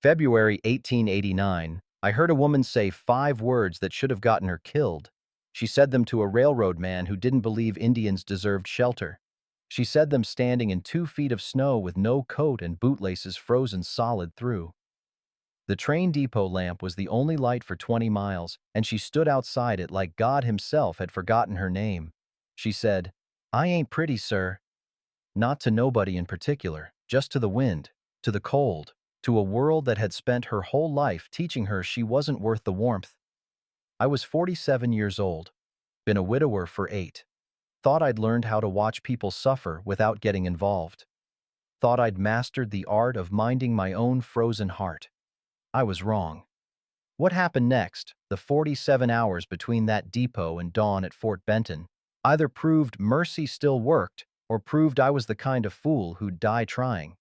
February 1889, I heard a woman say 5 words that should have gotten her killed. She said them to a railroad man who didn't believe Indians deserved shelter. She said them standing in 2 feet of snow with no coat and bootlaces frozen solid through. The train depot lamp was the only light for 20 miles, and she stood outside it like God himself had forgotten her name. She said, "I ain't pretty, sir." Not to nobody in particular, just to the wind, to the cold, to a world that had spent her whole life teaching her she wasn't worth the warmth. I was 47 years old, been a widower for 8. Thought I'd learned how to watch people suffer without getting involved. Thought I'd mastered the art of minding my own frozen heart. I was wrong. What happened next, the 47 hours between that depot and dawn at Fort Benton, either proved mercy still worked or proved I was the kind of fool who'd die trying.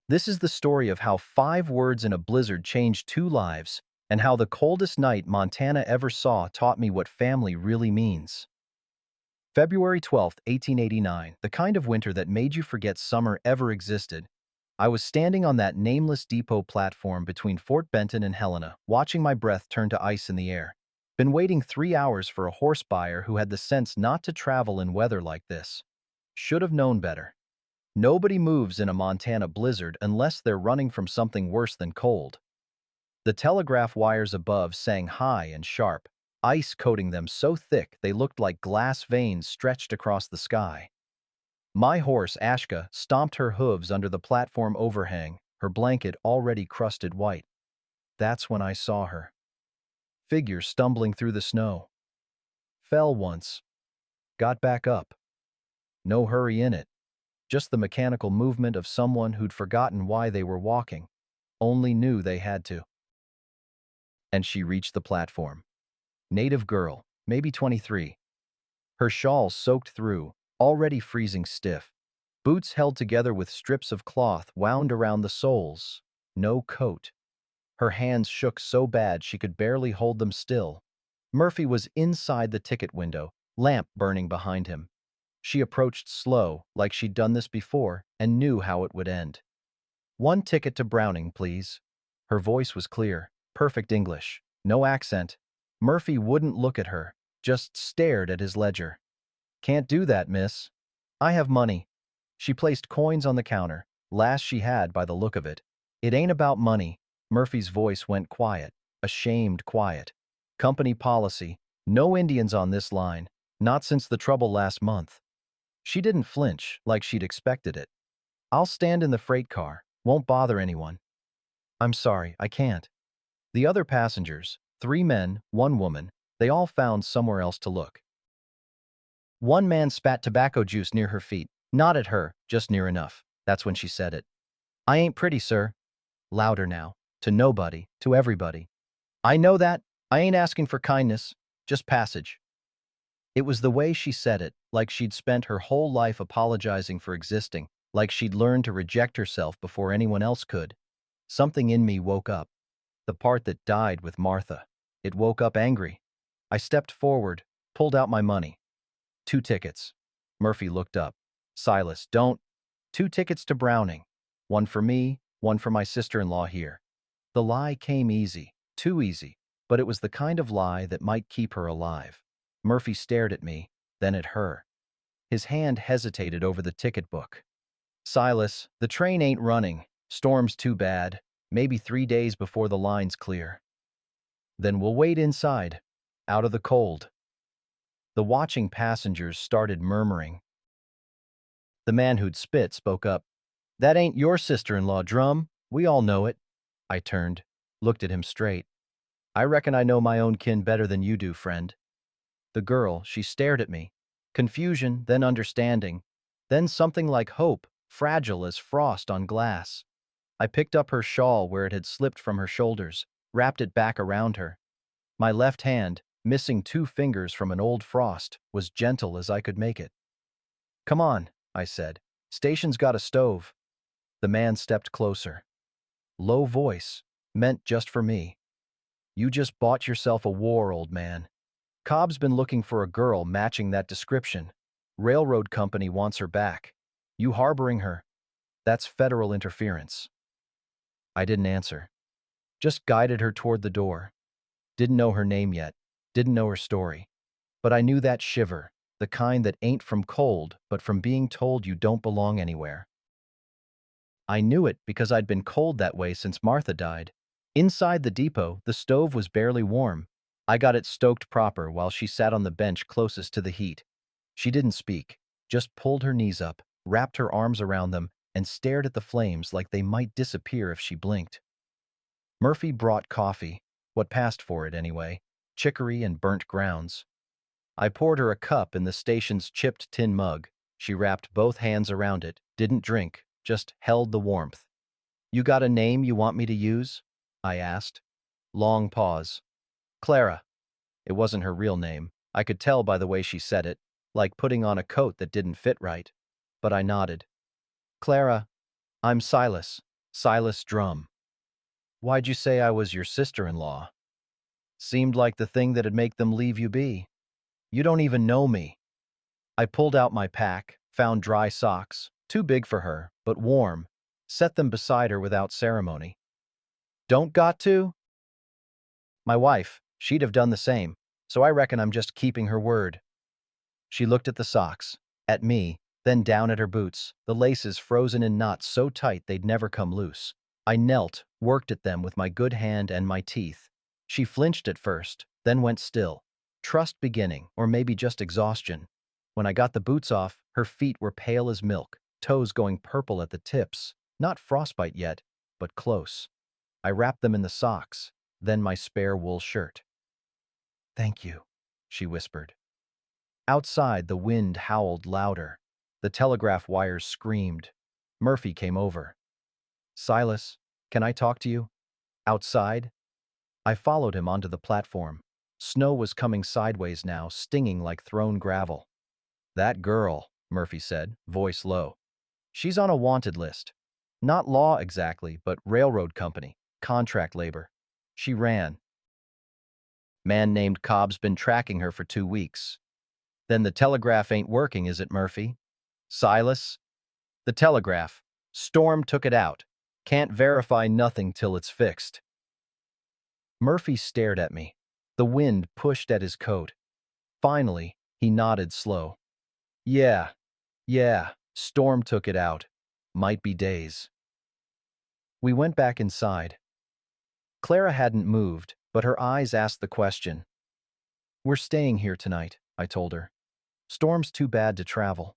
This is the story of how 5 words in a blizzard changed 2 lives, and how the coldest night Montana ever saw taught me what family really means. February 12th, 1889, the kind of winter that made you forget summer ever existed. I was standing on that nameless depot platform between Fort Benton and Helena, watching my breath turn to ice in the air. Been waiting 3 hours for a horse buyer who had the sense not to travel in weather like this. Should have known better. Nobody moves in a Montana blizzard unless they're running from something worse than cold. The telegraph wires above sang high and sharp, ice coating them so thick they looked like glass veins stretched across the sky. My horse, Ashka, stomped her hooves under the platform overhang, her blanket already crusted white. That's when I saw her. Figure stumbling through the snow. Fell once. Got back up. No hurry in it. Just the mechanical movement of someone who'd forgotten why they were walking, only knew they had to. And she reached the platform. Native girl, maybe 23. Her shawl soaked through, already freezing stiff. Boots held together with strips of cloth wound around the soles. No coat. Her hands shook so bad she could barely hold them still. Murphy was inside the ticket window, lamp burning behind him. She approached slow, like she'd done this before, and knew how it would end. "1 ticket to Browning, please." Her voice was clear, perfect English, no accent. Murphy wouldn't look at her, just stared at his ledger. "Can't do that, miss. I have money." She placed coins on the counter, last she had by the look of it. "It ain't about money." Murphy's voice went quiet, ashamed quiet. "Company policy. No Indians on this line, not since the trouble last month." She didn't flinch, like she'd expected it. "I'll stand in the freight car. Won't bother anyone." "I'm sorry, I can't." The other passengers, 3 men, 1 woman, they all found somewhere else to look. One man spat tobacco juice near her feet, not at her, just near enough. That's when she said it. "I ain't pretty, sir." Louder now. To nobody, to everybody. "I know that. I ain't asking for kindness, just passage." It was the way she said it, like she'd spent her whole life apologizing for existing, like she'd learned to reject herself before anyone else could. Something in me woke up. The part that died with Martha. It woke up angry. I stepped forward, pulled out my money. 2 tickets. Murphy looked up. "Silas, don't." 2 tickets to Browning. 1 for me, 1 for my sister-in-law here. The lie came easy, too easy, but it was the kind of lie that might keep her alive. Murphy stared at me, then at her. His hand hesitated over the ticket book. "Silas, the train ain't running. Storm's too bad. Maybe 3 days before the line's clear." "Then we'll wait inside, out of the cold." The watching passengers started murmuring. The man who'd spit spoke up. "That ain't your sister-in-law, Drum. We all know it." I turned, looked at him straight. "I reckon I know my own kin better than you do, friend." The girl, she stared at me. Confusion, then understanding, then something like hope, fragile as frost on glass. I picked up her shawl where it had slipped from her shoulders, wrapped it back around her. My left hand, missing 2 fingers from an old frost, was gentle as I could make it. "Come on," I said. "Station's got a stove." The man stepped closer. Low voice, meant just for me. "You just bought yourself a war, old man. Cobb's been looking for a girl matching that description. Railroad company wants her back. You harboring her, that's federal interference." I didn't answer. Just guided her toward the door. Didn't know her name yet. Didn't know her story. But I knew that shiver, the kind that ain't from cold, but from being told you don't belong anywhere. I knew it because I'd been cold that way since Martha died. Inside the depot, the stove was barely warm. I got it stoked proper while she sat on the bench closest to the heat. She didn't speak, just pulled her knees up, wrapped her arms around them, and stared at the flames like they might disappear if she blinked. Murphy brought coffee, what passed for it anyway, chicory and burnt grounds. I poured her a cup in the station's chipped tin mug. She wrapped both hands around it, didn't drink, just held the warmth. "You got a name you want me to use?" I asked. Long pause. "Clara." It wasn't her real name. I could tell by the way she said it, like putting on a coat that didn't fit right. But I nodded. "Clara, I'm Silas. Silas Drum." "Why'd you say I was your sister-in-law?" "Seemed like the thing that'd make them leave you be. You don't even know me." I pulled out my pack, found dry socks, too big for her, but warm, set them beside her without ceremony. "Don't got to?" "My wife, she'd have done the same, so I reckon I'm just keeping her word." She looked at the socks, at me, then down at her boots, the laces frozen in knots so tight they'd never come loose. I knelt, worked at them with my good hand and my teeth. She flinched at first, then went still. Trust beginning, or maybe just exhaustion. When I got the boots off, her feet were pale as milk, toes going purple at the tips. Not frostbite yet, but close. I wrapped them in the socks, then my spare wool shirt. "Thank you," she whispered. Outside, the wind howled louder. The telegraph wires screamed. Murphy came over. "Silas, can I talk to you?" "Outside?" I followed him onto the platform. Snow was coming sideways now, stinging like thrown gravel. "That girl," Murphy said, voice low. "She's on a wanted list. Not law exactly, but railroad company, contract labor. She ran. Man named Cobb's been tracking her for 2 weeks. Then the telegraph ain't working, is it, Murphy?" "Silas?" "The telegraph. Storm took it out. Can't verify nothing till it's fixed." Murphy stared at me. The wind pushed at his coat. Finally, he nodded slow. Yeah, Storm took it out. Might be days." We went back inside. Clara hadn't moved, but her eyes asked the question. "We're staying here tonight," I told her. "Storm's too bad to travel."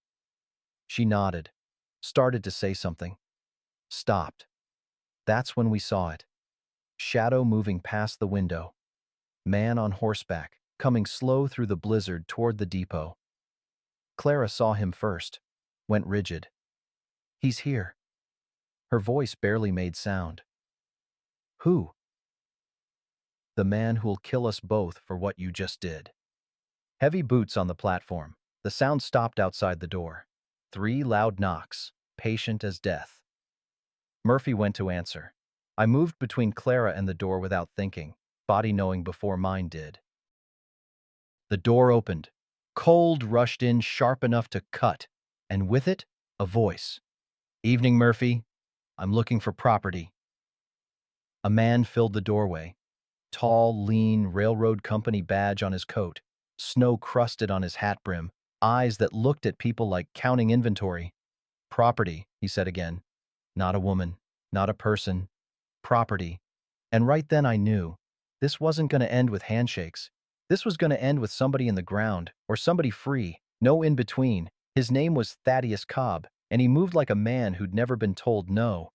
She nodded, started to say something, stopped. That's when we saw it. Shadow moving past the window. Man on horseback, coming slow through the blizzard toward the depot. Clara saw him first, went rigid. "He's here." Her voice barely made sound. "Who?" "The man who'll kill us both for what you just did." Heavy boots on the platform. The sound stopped outside the door. 3 loud knocks, patient as death. Murphy went to answer. I moved between Clara and the door without thinking, body knowing before mine did. The door opened. Cold rushed in sharp enough to cut, and with it, a voice. "Evening, Murphy. I'm looking for property." A man filled the doorway. Tall, lean, railroad company badge on his coat, snow crusted on his hat brim, eyes that looked at people like counting inventory. "Property," he said again. "Not a woman, not a person. Property." And right then I knew. This wasn't going to end with handshakes. This was going to end with somebody in the ground, or somebody free, no in between. His name was Thaddeus Cobb, and he moved like a man who'd never been told no.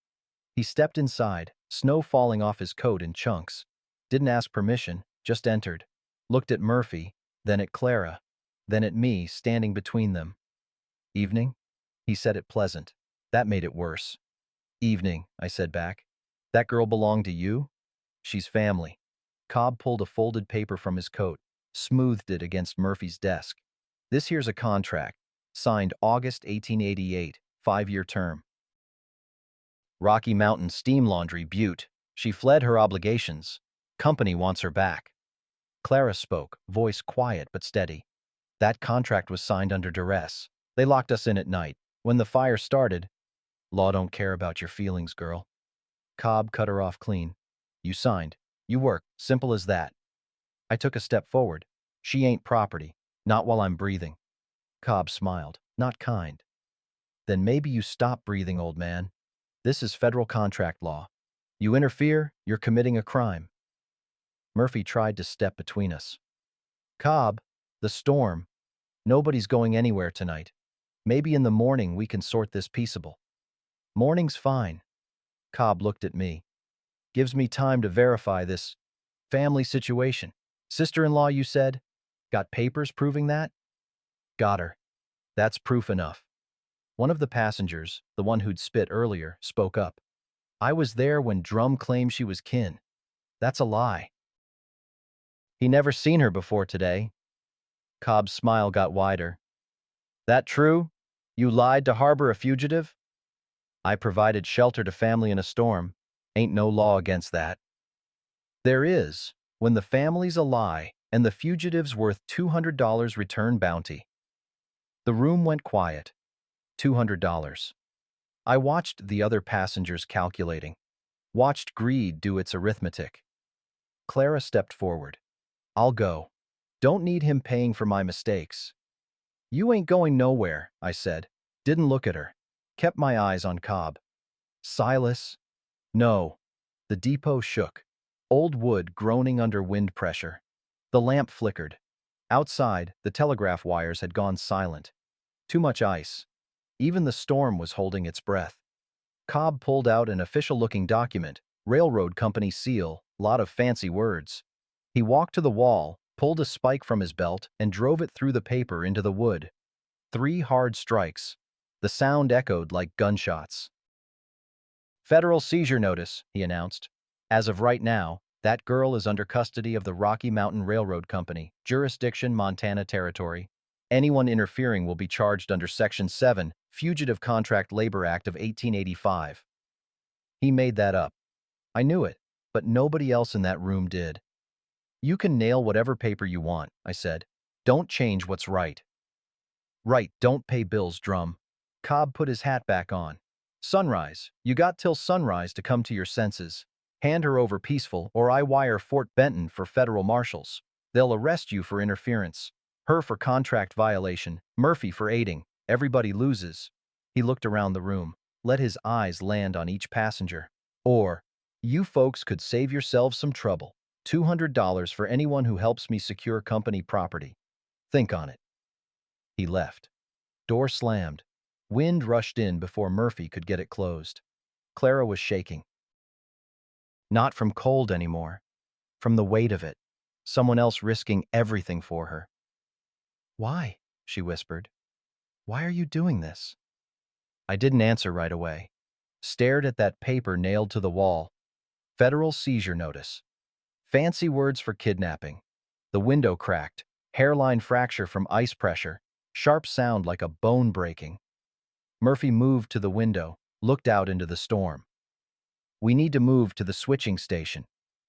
He stepped inside, snow falling off his coat in chunks. Didn't ask permission, just entered. Looked at Murphy, then at Clara, then at me standing between them. "Evening?" He said it pleasant. That made it worse. "Evening," I said back. "That girl belong to you?" "She's family." Cobb pulled a folded paper from his coat, smoothed it against Murphy's desk. "This here's a contract, signed August 1888, 5-year term. Rocky Mountain Steam Laundry, Butte. She fled her obligations. Company wants her back." Clara spoke, voice quiet but steady. "That contract was signed under duress. They locked us in at night. When the fire started—" "Law don't care about your feelings, girl." Cobb cut her off clean. You signed. You work. Simple as that. I took a step forward. She ain't property. Not while I'm breathing. Cobb smiled. Not kind. Then maybe you stop breathing, old man. This is federal contract law. You interfere, you're committing a crime. Murphy tried to step between us. Cobb, the storm. Nobody's going anywhere tonight. Maybe in the morning we can sort this peaceable. Morning's fine. Cobb looked at me. Gives me time to verify this family situation. Sister-in-law, you said? Got papers proving that? Got her. That's proof enough. One of the passengers, the one who'd spit earlier, spoke up. I was there when Drum claimed she was kin. That's a lie. He never seen her before today. Cobb's smile got wider. That true? You lied to harbor a fugitive? I provided shelter to family in a storm. Ain't no law against that. There is, when the family's a lie and the fugitive's worth $200 return bounty. The room went quiet. $200. I watched the other passengers calculating. Watched greed do its arithmetic. Clara stepped forward. I'll go. Don't need him paying for my mistakes. You ain't going nowhere, I said. Didn't look at her. Kept my eyes on Cobb. Silas? No. The depot shook. Old wood groaning under wind pressure. The lamp flickered. Outside, the telegraph wires had gone silent. Too much ice. Even the storm was holding its breath. Cobb pulled out an official-looking document, railroad company seal, lot of fancy words. He walked to the wall, pulled a spike from his belt, and drove it through the paper into the wood. 3 hard strikes. The sound echoed like gunshots. Federal seizure notice, he announced. As of right now, that girl is under custody of the Rocky Mountain Railroad Company, jurisdiction Montana Territory. Anyone interfering will be charged under Section 7, Fugitive Contract Labor Act of 1885. He made that up. I knew it, but nobody else in that room did. You can nail whatever paper you want, I said. Don't change what's right. Right, don't pay bills, Drum. Cobb put his hat back on. Sunrise, you got till sunrise to come to your senses. Hand her over peaceful, or I wire Fort Benton for federal marshals. They'll arrest you for interference. Her for contract violation, Murphy for aiding. Everybody loses. He looked around the room, let his eyes land on each passenger. Or, you folks could save yourselves some trouble. $200 for anyone who helps me secure company property. Think on it. He left. Door slammed. Wind rushed in before Murphy could get it closed. Clara was shaking. Not from cold anymore. From the weight of it. Someone else risking everything for her. Why? She whispered. Why are you doing this? I didn't answer right away. Stared at that paper nailed to the wall. Federal seizure notice. Fancy words for kidnapping. The window cracked. Hairline fracture from ice pressure. Sharp sound like a bone breaking. Murphy moved to the window, looked out into the storm. We need to move to the switching station.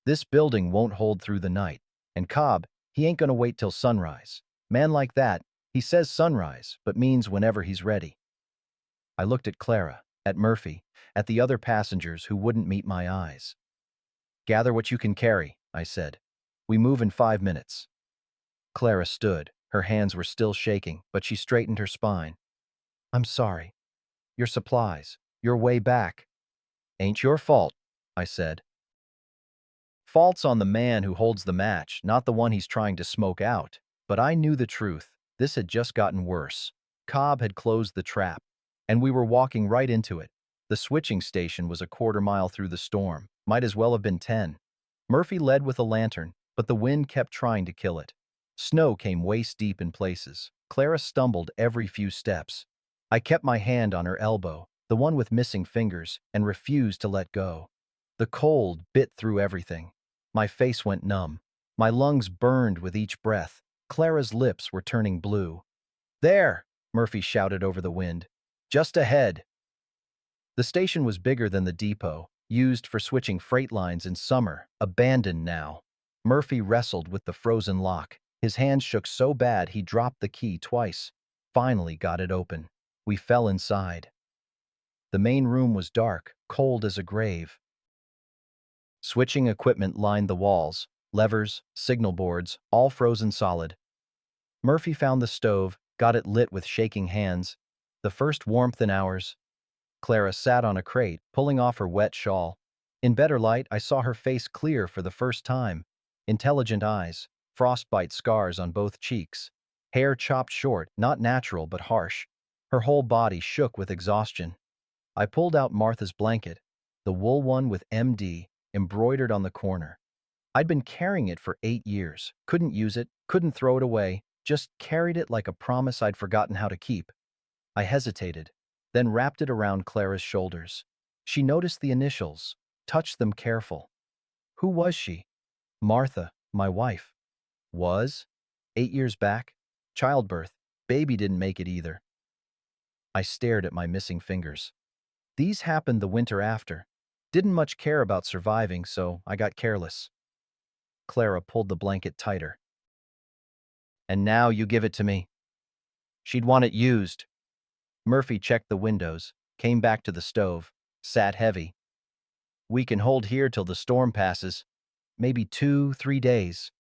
This building won't hold through the night. And Cobb, he ain't gonna wait till sunrise. Man like that, he says sunrise, but means whenever he's ready. I looked at Clara, at Murphy, at the other passengers who wouldn't meet my eyes. Gather what you can carry, I said. We move in 5 minutes. Clara stood. Her hands were still shaking, but she straightened her spine. I'm sorry. Your supplies. Your way back. Ain't your fault, I said. Fault's on the man who holds the match, not the one he's trying to smoke out. But I knew the truth. This had just gotten worse. Cobb had closed the trap, and we were walking right into it. The switching station was a quarter-mile through the storm. Might as well have been 10. Murphy led with a lantern, but the wind kept trying to kill it. Snow came waist-deep in places. Clara stumbled every few steps. I kept my hand on her elbow, the one with missing fingers, and refused to let go. The cold bit through everything. My face went numb. My lungs burned with each breath. Clara's lips were turning blue. There! Murphy shouted over the wind. Just ahead! The station was bigger than the depot, used for switching freight lines in summer, abandoned now. Murphy wrestled with the frozen lock. His hands shook so bad he dropped the key twice. Finally got it open. We fell inside. The main room was dark, cold as a grave. Switching equipment lined the walls, levers, signal boards, all frozen solid. Murphy found the stove, got it lit with shaking hands. The first warmth in hours. Clara sat on a crate, pulling off her wet shawl. In better light, I saw her face clear for the first time. Intelligent eyes, frostbite scars on both cheeks. Hair chopped short, not natural but harsh. Her whole body shook with exhaustion. I pulled out Martha's blanket, the wool one with MD, embroidered on the corner. I'd been carrying it for 8 years, couldn't use it, couldn't throw it away, just carried it like a promise I'd forgotten how to keep. I hesitated, then wrapped it around Clara's shoulders. She noticed the initials, touched them careful. Who was she? Martha, my wife. Was? 8 years back? Childbirth. Baby didn't make it either. I stared at my missing fingers. These happened the winter after. Didn't much care about surviving, so I got careless. Clara pulled the blanket tighter. And now you give it to me. She'd want it used. Murphy checked the windows, came back to the stove, sat heavy. We can hold here till the storm passes. Maybe 2, 3 days.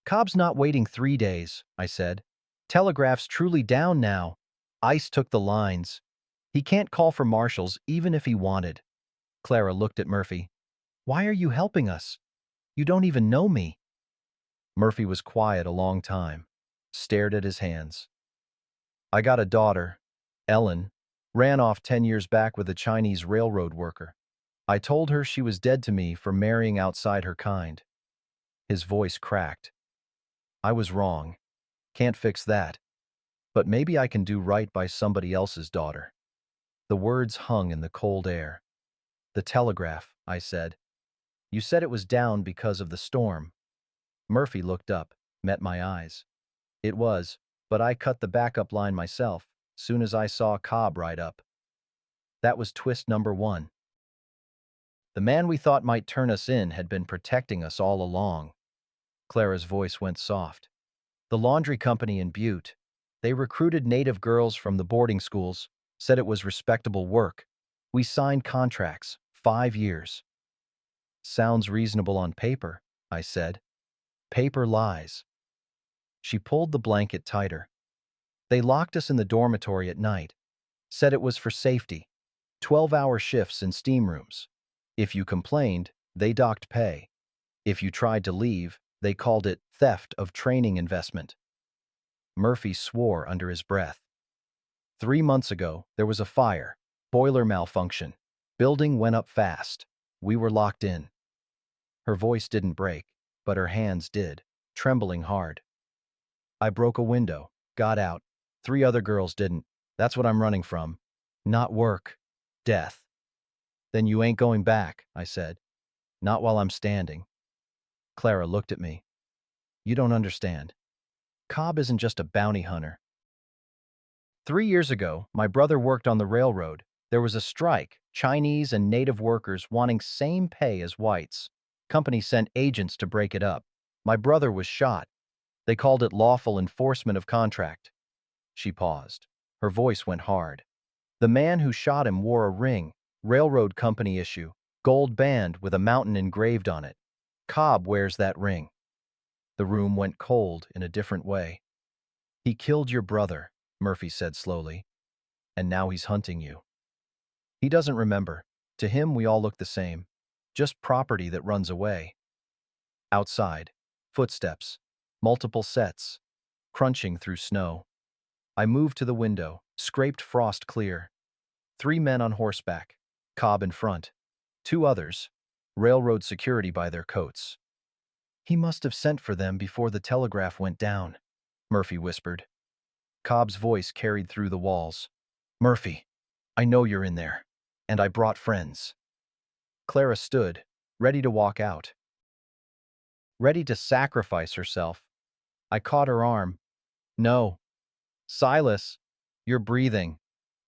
Cobb's not waiting 3 days, I said. Telegraph's truly down now. Ice took the lines. He can't call for marshals even if he wanted. Clara looked at Murphy. Why are you helping us? You don't even know me. Murphy was quiet a long time, stared at his hands. I got a daughter, Ellen, ran off 10 years back with a Chinese railroad worker. I told her she was dead to me for marrying outside her kind. His voice cracked. I was wrong. Can't fix that. But maybe I can do right by somebody else's daughter. The words hung in the cold air. The telegraph, I said. You said it was down because of the storm. Murphy looked up, met my eyes. It was, but I cut the backup line myself, soon as I saw Cobb ride up. That was twist number 1. The man we thought might turn us in had been protecting us all along. Clara's voice went soft. The laundry company in Butte. They recruited native girls from the boarding schools, said it was respectable work. We signed contracts, 5 years. Sounds reasonable on paper, I said. Paper lies. She pulled the blanket tighter. They locked us in the dormitory at night, said it was for safety. 12-hour shifts in steam rooms. If you complained, they docked pay. If you tried to leave, they called it theft of training investment. Murphy swore under his breath. 3 months ago, there was a fire, boiler malfunction. Building went up fast. We were locked in. Her voice didn't break, but her hands did, trembling hard. I broke a window, got out. 3 other girls didn't. That's what I'm running from. Not work. Death. Then you ain't going back, I said. Not while I'm standing. Clara looked at me. You don't understand. Cobb isn't just a bounty hunter. 3 years ago, my brother worked on the railroad. There was a strike, Chinese and native workers wanting same pay as whites. Company sent agents to break it up. My brother was shot. They called it lawful enforcement of contract. She paused. Her voice went hard. The man who shot him wore a ring, railroad company issue, gold band with a mountain engraved on it. Cobb wears that ring. The room went cold in a different way. He killed your brother, Murphy said slowly, and now he's hunting you. He doesn't remember. To him, we all look the same. Just property that runs away. Outside, footsteps, multiple sets, crunching through snow. I moved to the window, scraped frost clear. 3 men on horseback, Cobb in front. 2 others, railroad security by their coats. He must have sent for them before the telegraph went down, Murphy whispered. Cobb's voice carried through the walls. Murphy, I know you're in there, and I brought friends. Clara stood, ready to walk out. Ready to sacrifice herself. I caught her arm. No. Silas, you're breathing.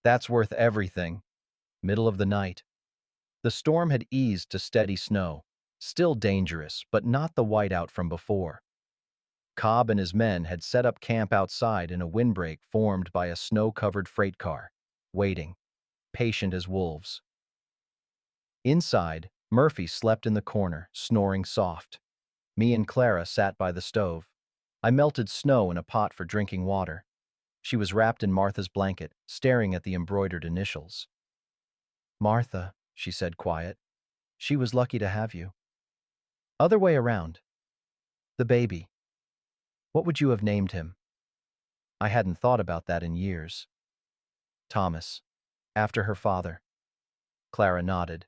That's worth everything. Middle of the night. The storm had eased to steady snow. Still dangerous, but not the whiteout from before. Cobb and his men had set up camp outside in a windbreak formed by a snow-covered freight car, waiting, patient as wolves. Inside, Murphy slept in the corner, snoring soft. Me and Clara sat by the stove. I melted snow in a pot for drinking water. She was wrapped in Martha's blanket, staring at the embroidered initials. Martha, she said quiet. She was lucky to have you. Other way around. The baby. What would you have named him? I hadn't thought about that in years. Thomas. After her father. Clara nodded.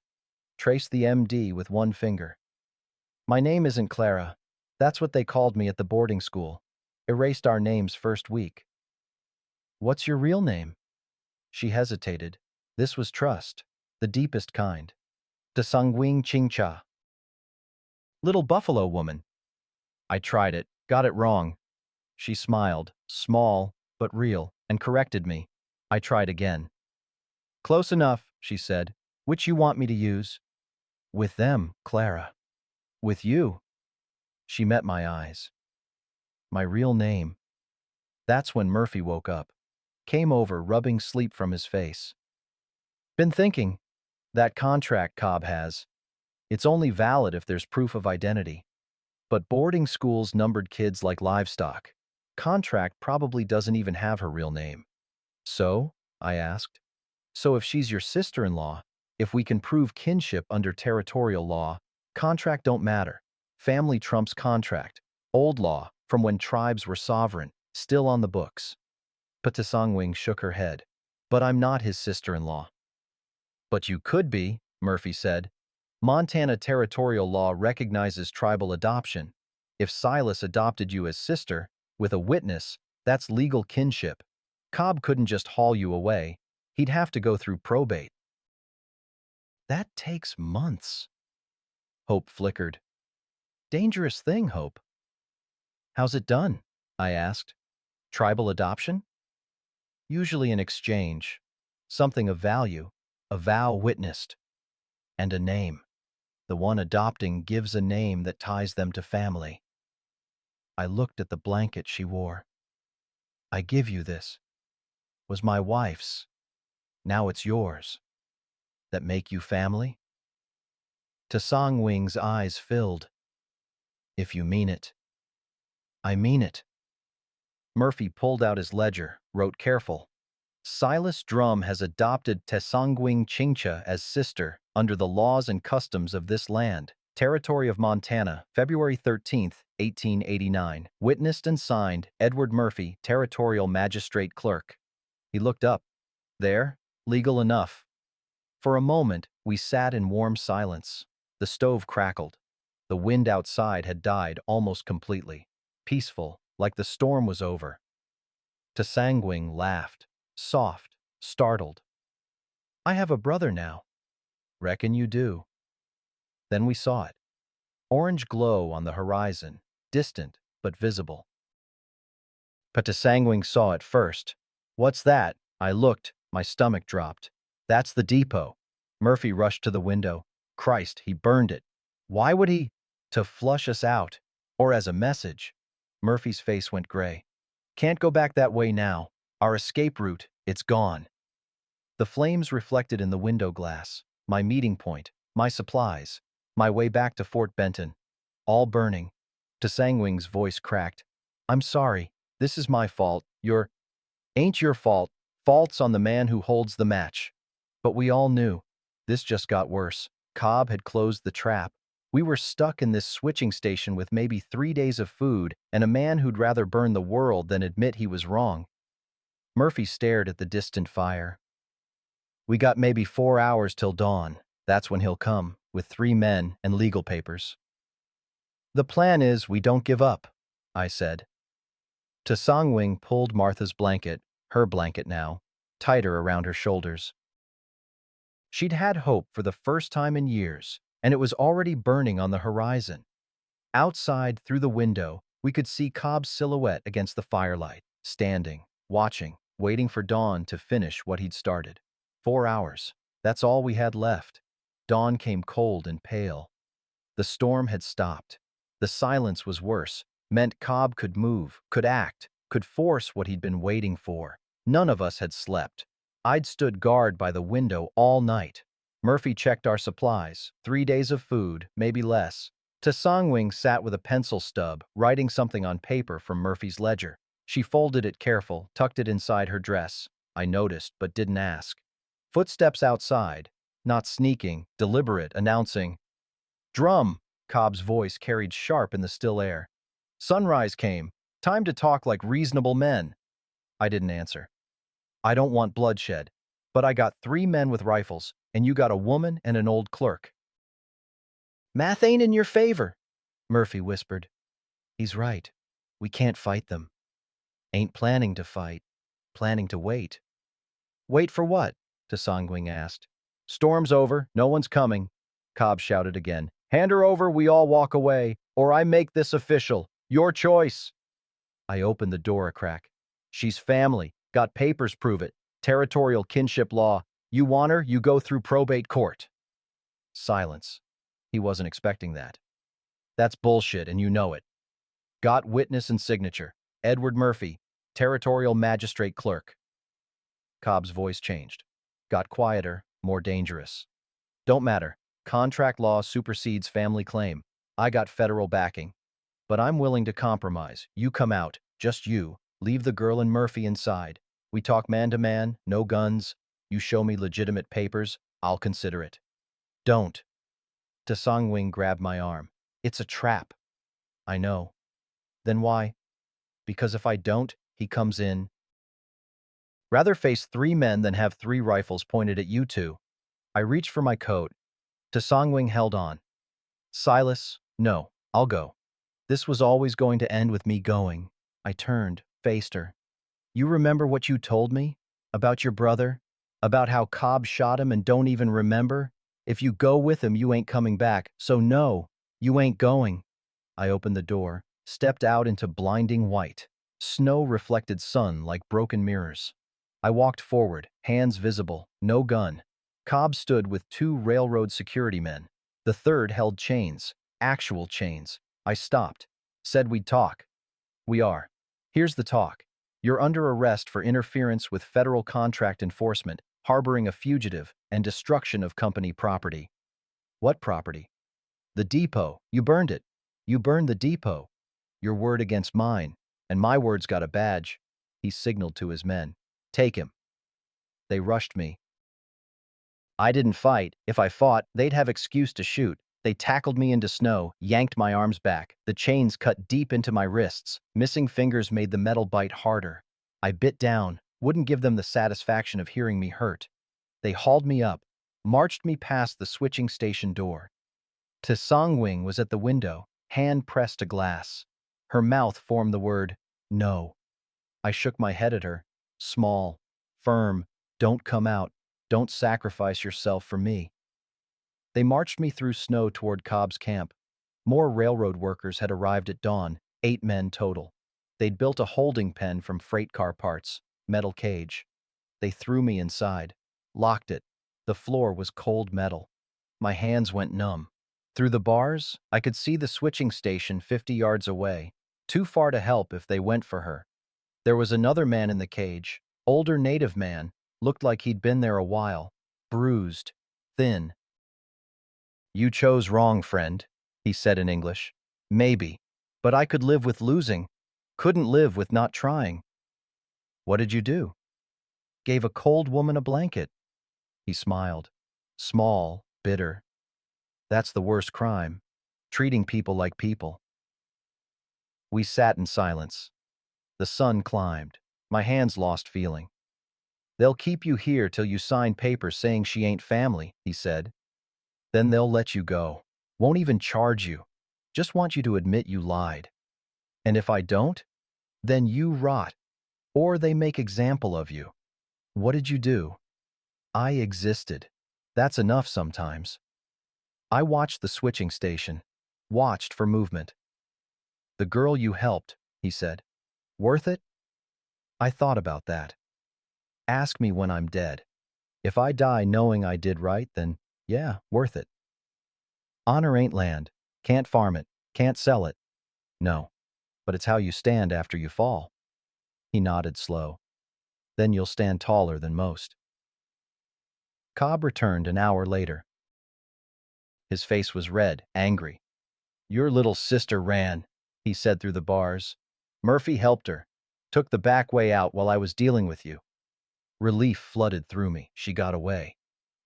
Traced the MD with one finger. My name isn't Clara. That's what they called me at the boarding school. Erased our names first week. What's your real name? She hesitated. This was trust, the deepest kind. De Sangwing Chingcha. Little buffalo woman. I tried it, got it wrong. She smiled, small, but real, and corrected me. I tried again. Close enough, she said. Which you want me to use? With them, Clara. With you. She met my eyes. My real name. That's when Murphy woke up. Came over, rubbing sleep from his face. Been thinking. That contract Cobb has. It's only valid if there's proof of identity. But boarding schools numbered kids like livestock. Contract probably doesn't even have her real name. So? I asked. So if she's your sister-in-law, if we can prove kinship under territorial law, contract don't matter. Family trumps contract. Old law, from when tribes were sovereign, still on the books. But Tsangwing shook her head. But I'm not his sister-in-law. But you could be, Murphy said. Montana territorial law recognizes tribal adoption. If Silas adopted you as sister, with a witness, that's legal kinship. Cobb couldn't just haul you away. He'd have to go through probate. That takes months. Hope flickered. Dangerous thing, Hope. How's it done? I asked. Tribal adoption? Usually an exchange. Something of value. A vow witnessed. And a name. The one adopting gives a name that ties them to family. I looked at the blanket she wore. I give you this. Was my wife's. Now it's yours. That make you family? Tsangwing's eyes filled. If you mean it. I mean it. Murphy pulled out his ledger, wrote careful. Silas Drum has adopted Tsangwing Chingcha as sister under the laws and customs of this land, territory of Montana, February 13, 1889. Witnessed and signed, Edward Murphy, territorial magistrate clerk. He looked up. There, legal enough. For a moment, we sat in warm silence. The stove crackled. The wind outside had died almost completely. Peaceful, like the storm was over. Tsangwing laughed. Soft, startled. I have a brother now. Reckon you do. Then we saw it. Orange glow on the horizon, distant but visible. But Tsangwing saw it first. What's that? I looked, my stomach dropped. That's the depot. Murphy rushed to the window. Christ, he burned it. Why would he? To flush us out. Or as a message. Murphy's face went gray. Can't go back that way now. Our escape route, it's gone. The flames reflected in the window glass. My meeting point, my supplies, my way back to Fort Benton. All burning. Tsangwing's voice cracked. I'm sorry. This is my fault. Ain't your fault. Fault's on the man who holds the match. But we all knew. This just got worse. Cobb had closed the trap. We were stuck in this switching station with maybe 3 days of food and a man who'd rather burn the world than admit he was wrong. Murphy stared at the distant fire. We got maybe 4 hours till dawn. That's when he'll come, with 3 men and legal papers. The plan is we don't give up, I said. Tsangwing pulled Martha's blanket, her blanket now, tighter around her shoulders. She'd had hope for the first time in years, and it was already burning on the horizon. Outside, through the window, we could see Cobb's silhouette against the firelight, standing, watching, waiting for dawn to finish what he'd started. 4 hours. That's all we had left. Dawn came cold and pale. The storm had stopped. The silence was worse, meant Cobb could move, could act, could force what he'd been waiting for. None of us had slept. I'd stood guard by the window all night. Murphy checked our supplies. 3 days of food, maybe less. Ta Songwing sat with a pencil stub, writing something on paper from Murphy's ledger. She folded it careful, tucked it inside her dress. I noticed, but didn't ask. Footsteps outside. Not sneaking, deliberate, announcing. Drum! Cobb's voice carried sharp in the still air. Sunrise came. Time to talk like reasonable men. I didn't answer. I don't want bloodshed. But I got 3 men with rifles, and you got a woman and an old clerk. Math ain't in your favor, Murphy whispered. He's right. We can't fight them. Ain't planning to fight. Planning to wait. Wait for what? Tasongwing asked. Storm's over. No one's coming. Cobb shouted again. Hand her over, we all walk away, or I make this official. Your choice. I opened the door a crack. She's family. Got papers prove it. Territorial kinship law. You want her, you go through probate court. Silence. He wasn't expecting that. That's bullshit, and you know it. Got witness and signature. Edward Murphy, territorial magistrate clerk. Cobb's voice changed. Got quieter, more dangerous. Don't matter. Contract law supersedes family claim. I got federal backing. But I'm willing to compromise. You come out, just you. Leave the girl and Murphy inside. We talk man to man, no guns. You show me legitimate papers, I'll consider it. Don't. Ta Songwing grabbed my arm. It's a trap. I know. Then why? Because if I don't, he comes in. Rather face 3 men than have 3 rifles pointed at you two. I reached for my coat. Ta Songwing held on. Silas, no, I'll go. This was always going to end with me going. I turned, faced her. You remember what you told me? About your brother? About how Cobb shot him and don't even remember? If you go with him, you ain't coming back. So no, you ain't going. I opened the door, stepped out into blinding white. Snow-reflected sun like broken mirrors. I walked forward, hands visible, no gun. Cobb stood with 2 railroad security men. The third held chains, actual chains. I stopped. Said we'd talk. We are. Here's the talk. You're under arrest for interference with federal contract enforcement, harboring a fugitive, and destruction of company property. What property? The depot. You burned it. You burned the depot. Your word against mine. And my word's got a badge. He signaled to his men. Take him. They rushed me. I didn't fight. If I fought, they'd have excuse to shoot. They tackled me into snow, yanked my arms back. The chains cut deep into my wrists. Missing fingers made the metal bite harder. I bit down, wouldn't give them the satisfaction of hearing me hurt. They hauled me up, marched me past the switching station door. Ta Songwing was at the window, hand pressed to glass. Her mouth formed the word, no. I shook my head at her. Small, firm, don't come out, don't sacrifice yourself for me. They marched me through snow toward Cobb's camp. More railroad workers had arrived at dawn, 8 men total. They'd built a holding pen from freight car parts, metal cage. They threw me inside, locked it. The floor was cold metal. My hands went numb. Through the bars, I could see the switching station 50 yards away, too far to help if they went for her. There was another man in the cage, older native man, looked like he'd been there a while, bruised, thin. You chose wrong, friend, he said in English. Maybe, but I could live with losing, couldn't live with not trying. What did you do? Gave a cold woman a blanket. He smiled. Small, bitter. That's the worst crime, treating people like people. We sat in silence. The sun climbed. My hands lost feeling. They'll keep you here till you sign papers saying she ain't family, he said. Then they'll let you go. Won't even charge you. Just want you to admit you lied. And if I don't, then you rot. Or they make example of you. What did you do? I existed. That's enough sometimes. I watched the switching station. Watched for movement. The girl you helped, he said. Worth it? I thought about that. Ask me when I'm dead. If I die knowing I did right, then yeah, worth it. Honor ain't land. Can't farm it. Can't sell it. No. But it's how you stand after you fall. He nodded slow. Then you'll stand taller than most. Cobb returned an hour later. His face was red, angry. "Your little sister ran," he said through the bars. "Murphy helped her. Took the back way out while I was dealing with you." Relief flooded through me. She got away.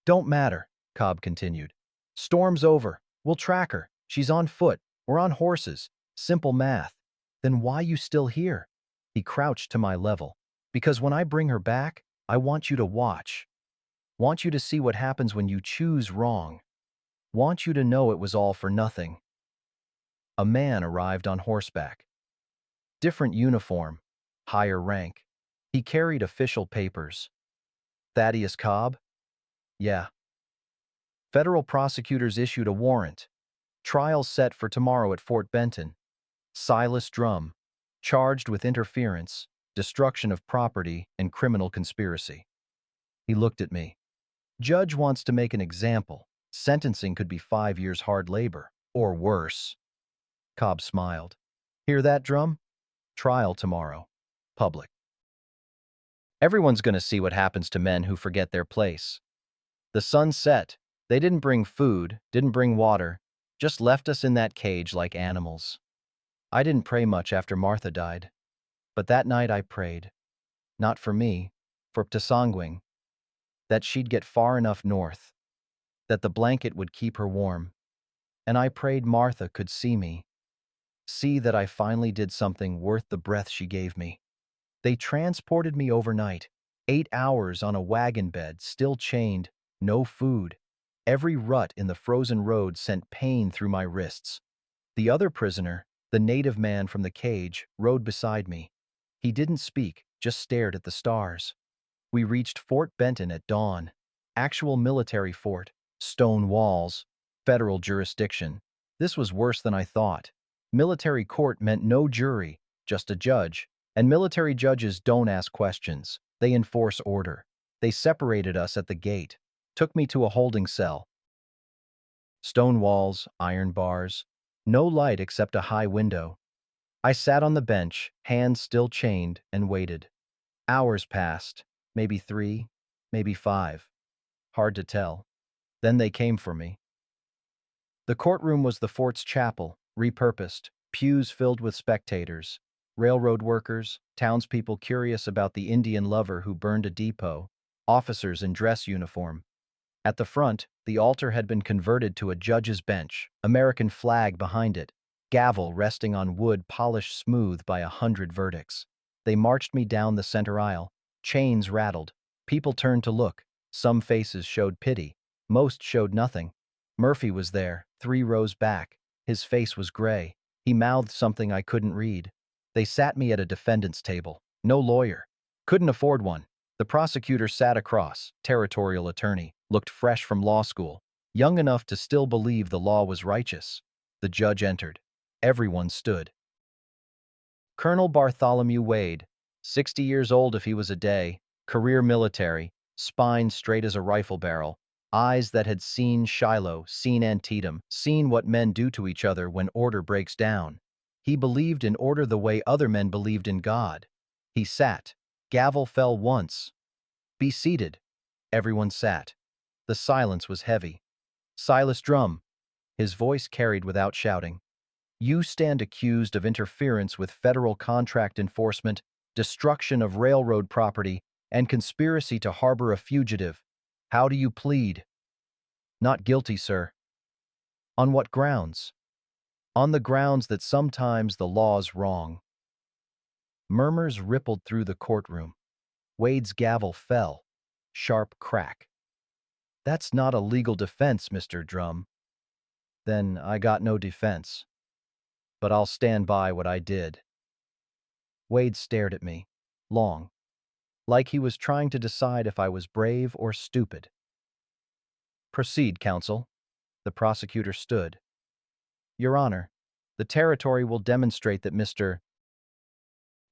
"Don't matter," Cobb continued. "Storm's over. We'll track her. She's on foot. We're on horses. Simple math. Then why you still here?" He crouched to my level. "Because when I bring her back, I want you to watch. Want you to see what happens when you choose wrong. Want you to know it was all for nothing." A man arrived on horseback. Different uniform, higher rank. He carried official papers. "Thaddeus Cobb?" "Yeah." "Federal prosecutors issued a warrant. Trial set for tomorrow at Fort Benton. Silas Drum, charged with interference, destruction of property, and criminal conspiracy." He looked at me. "Judge wants to make an example. Sentencing could be 5 years hard labor, or worse." Cobb smiled. "Hear that, Drum? Trial tomorrow. Public. Everyone's gonna see what happens to men who forget their place. The sun set. They didn't bring food, didn't bring water, just left us in that cage like animals. I didn't pray much after Martha died. But that night I prayed. Not for me, for Ptasongwing. That she'd get far enough north. That the blanket would keep her warm. And I prayed Martha could see me. See that I finally did something worth the breath she gave me. They transported me overnight. 8 hours on a wagon bed, still chained, no food. Every rut in the frozen road sent pain through my wrists. The other prisoner, the native man from the cage, rode beside me. He didn't speak, just stared at the stars. We reached Fort Benton at dawn. Actual military fort, stone walls, federal jurisdiction. This was worse than I thought. Military court meant no jury, just a judge. And military judges don't ask questions. They enforce order. They separated us at the gate, took me to a holding cell. Stone walls, iron bars, no light except a high window. I sat on the bench, hands still chained, and waited. Hours passed, maybe 3, maybe 5. Hard to tell. Then they came for me. The courtroom was the fort's chapel, repurposed, pews filled with spectators, railroad workers, townspeople curious about the Indian lover who burned a depot, officers in dress uniform. At the front, the altar had been converted to a judge's bench, American flag behind it, gavel resting on wood polished smooth by 100 verdicts. They marched me down the center aisle. Chains rattled. People turned to look. Some faces showed pity. Most showed nothing. Murphy was there, 3 rows back. His face was gray. He mouthed something I couldn't read. They sat me at a defendant's table. No lawyer. Couldn't afford one. The prosecutor sat across, territorial attorney, looked fresh from law school, young enough to still believe the law was righteous. The judge entered. Everyone stood. Colonel Bartholomew Wade, 60 years old if he was a day, career military, spine straight as a rifle barrel, eyes that had seen Shiloh, seen Antietam, seen what men do to each other when order breaks down. He believed in order the way other men believed in God. He sat. Gavel fell once. "Be seated." Everyone sat. The silence was heavy. "Silas Drum." His voice carried without shouting. "You stand accused of interference with federal contract enforcement, destruction of railroad property, and conspiracy to harbor a fugitive. How do you plead?" "Not guilty, sir." "On what grounds?" "On the grounds that sometimes the law's wrong." Murmurs rippled through the courtroom. Wade's gavel fell. Sharp crack. "That's not a legal defense, Mr. Drum." "Then I got no defense. But I'll stand by what I did." Wade stared at me. Long. Like he was trying to decide if I was brave or stupid. "Proceed, counsel." The prosecutor stood. "Your Honor, the territory will demonstrate that Mr.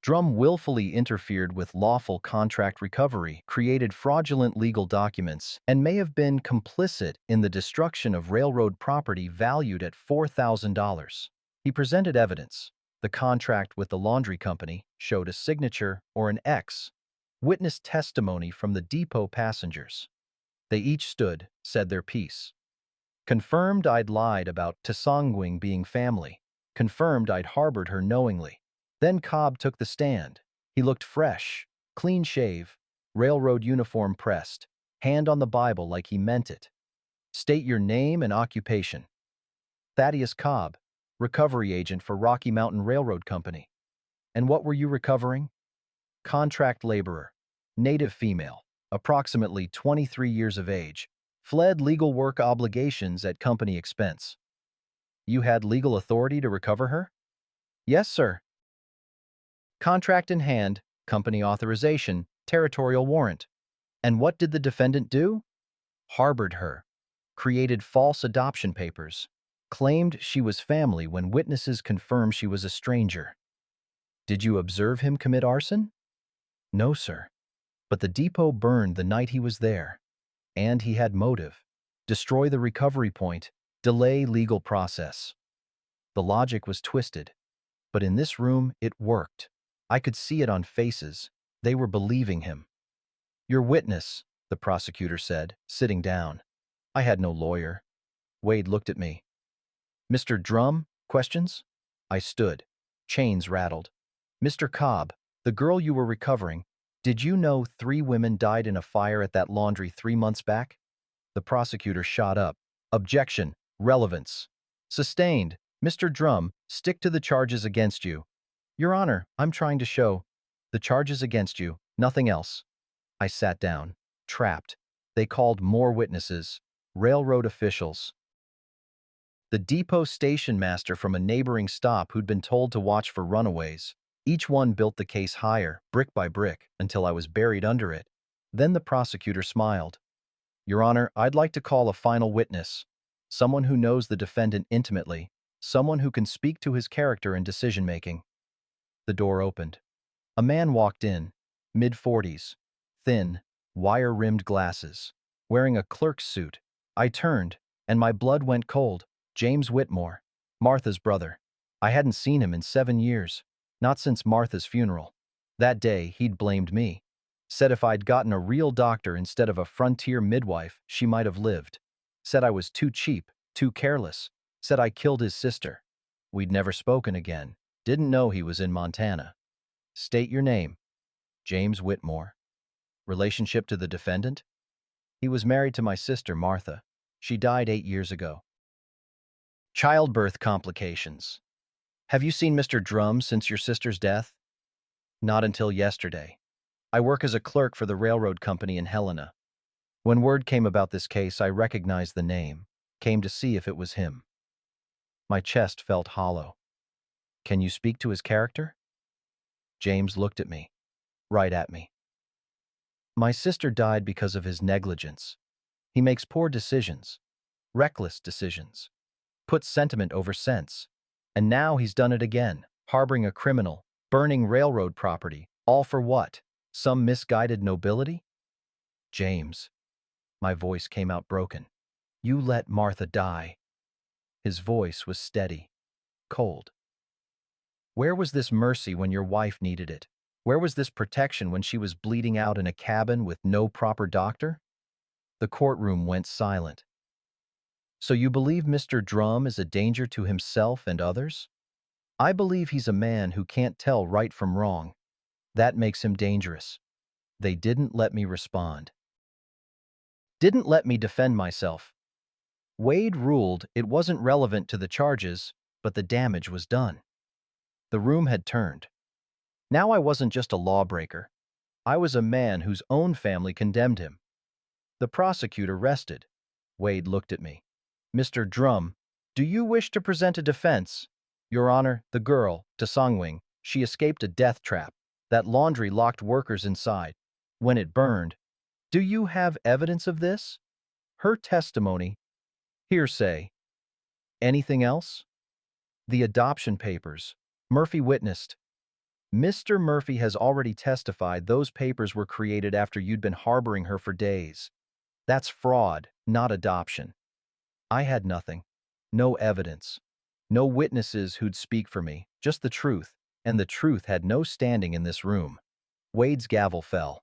Drum willfully interfered with lawful contract recovery, created fraudulent legal documents, and may have been complicit in the destruction of railroad property valued at $4,000. He presented evidence. The contract with the laundry company showed a signature or an X. Witnessed testimony from the depot passengers. They each stood, said their piece. Confirmed I'd lied about Tsangwing being family. Confirmed I'd harbored her knowingly. Then Cobb took the stand. He looked fresh, clean shave, railroad uniform pressed, hand on the Bible like he meant it. State your name and occupation. Thaddeus Cobb, recovery agent for Rocky Mountain Railroad Company. And what were you recovering? Contract laborer, native female, approximately 23 years of age, fled legal work obligations at company expense. You had legal authority to recover her? Yes, sir. Contract in hand, company authorization, territorial warrant. And what did the defendant do? Harbored her, created false adoption papers, claimed she was family when witnesses confirmed she was a stranger. Did you observe him commit arson? No, sir. But the depot burned the night he was there. And he had motive. Destroy the recovery point, delay legal process. The logic was twisted. But in this room, it worked. I could see it on faces. They were believing him. Your witness, the prosecutor said, sitting down. I had no lawyer. Wade looked at me. Mr. Drum, questions? I stood. Chains rattled. Mr. Cobb, the girl you were recovering, did you know 3 women died in a fire at that laundry 3 months back? The prosecutor shot up. Objection. Relevance. Sustained. Mr. Drum, stick to the charges against you. Your Honor, I'm trying to show the charges against you, nothing else. I sat down. Trapped. They called more witnesses. Railroad officials. The depot station master from a neighboring stop who'd been told to watch for runaways. Each one built the case higher, brick by brick, until I was buried under it. Then the prosecutor smiled. Your Honor, I'd like to call a final witness. Someone who knows the defendant intimately. Someone who can speak to his character and decision-making. The door opened. A man walked in, mid-40s, thin, wire-rimmed glasses, wearing a clerk's suit. I turned, and my blood went cold. James Whitmore, Martha's brother. I hadn't seen him in 7 years, not since Martha's funeral. That day, he'd blamed me. Said if I'd gotten a real doctor instead of a frontier midwife, she might have lived. Said I was too cheap, too careless. Said I killed his sister. We'd never spoken again. Didn't know he was in Montana. State your name. James Whitmore. Relationship to the defendant? He was married to my sister, Martha. She died 8 years ago. Childbirth complications. Have you seen Mr. Drum since your sister's death? Not until yesterday. I work as a clerk for the railroad company in Helena. When word came about this case, I recognized the name, came to see if it was him. My chest felt hollow. Can you speak to his character? James looked at me, right at me. My sister died because of his negligence. He makes poor decisions, reckless decisions, puts sentiment over sense. And now he's done it again, harboring a criminal, burning railroad property, all for what? Some misguided nobility? James. My voice came out broken. You let Martha die. His voice was steady, cold. Where was this mercy when your wife needed it? Where was this protection when she was bleeding out in a cabin with no proper doctor? The courtroom went silent. So you believe Mr. Drum is a danger to himself and others? I believe he's a man who can't tell right from wrong. That makes him dangerous. They didn't let me respond. Didn't let me defend myself. Wade ruled it wasn't relevant to the charges, but the damage was done. The room had turned. Now I wasn't just a lawbreaker. I was a man whose own family condemned him. The prosecutor rested. Wade looked at me. Mr. Drum, do you wish to present a defense? Your Honor, the girl, Tsangwing, she escaped a death trap. That laundry locked workers inside. When it burned, do you have evidence of this? Her testimony. Hearsay. Anything else? The adoption papers. Murphy witnessed. Mr. Murphy has already testified those papers were created after you'd been harboring her for days. That's fraud, not adoption. I had nothing. No evidence. No witnesses who'd speak for me, just the truth, and the truth had no standing in this room. Wade's gavel fell.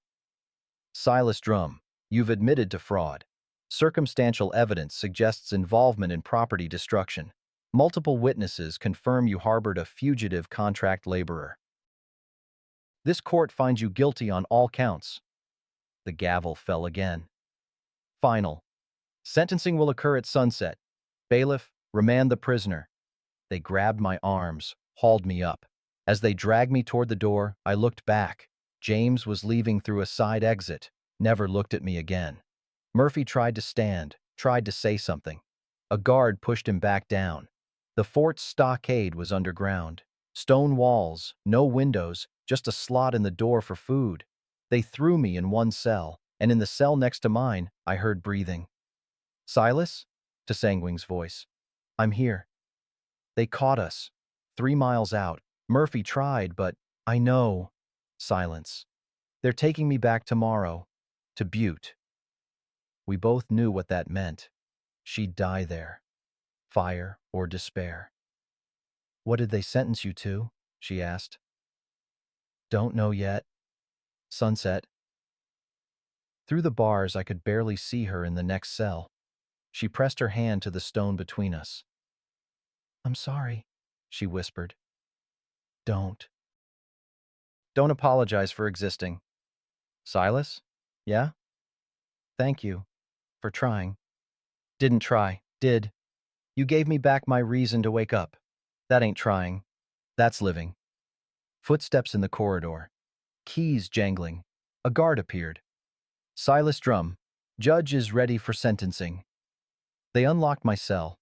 Silas Drum, you've admitted to fraud. Circumstantial evidence suggests involvement in property destruction. Multiple witnesses confirm you harbored a fugitive contract laborer. This court finds you guilty on all counts. The gavel fell again. Final. Sentencing will occur at sunset. Bailiff, remand the prisoner. They grabbed my arms, hauled me up. As they dragged me toward the door, I looked back. James was leaving through a side exit, never looked at me again. Murphy tried to stand, tried to say something. A guard pushed him back down. The fort's stockade was underground. Stone walls, no windows, just a slot in the door for food. They threw me in one cell, and in the cell next to mine, I heard breathing. Silas? To Sanguing's voice. I'm here. They caught us. 3 miles out. Murphy tried, but I know. Silence. They're taking me back tomorrow. To Butte. We both knew what that meant. She'd die there. Fire or despair. What did they sentence you to? She asked. Don't know yet. Sunset. Through the bars, I could barely see her in the next cell. She pressed her hand to the stone between us. I'm sorry, she whispered. Don't. Don't apologize for existing. Silas? Yeah? Thank you. For trying. Didn't try. Did. You gave me back my reason to wake up. That ain't trying. That's living. Footsteps in the corridor. Keys jangling. A guard appeared. Silas Drum. Judge is ready for sentencing. They unlocked my cell.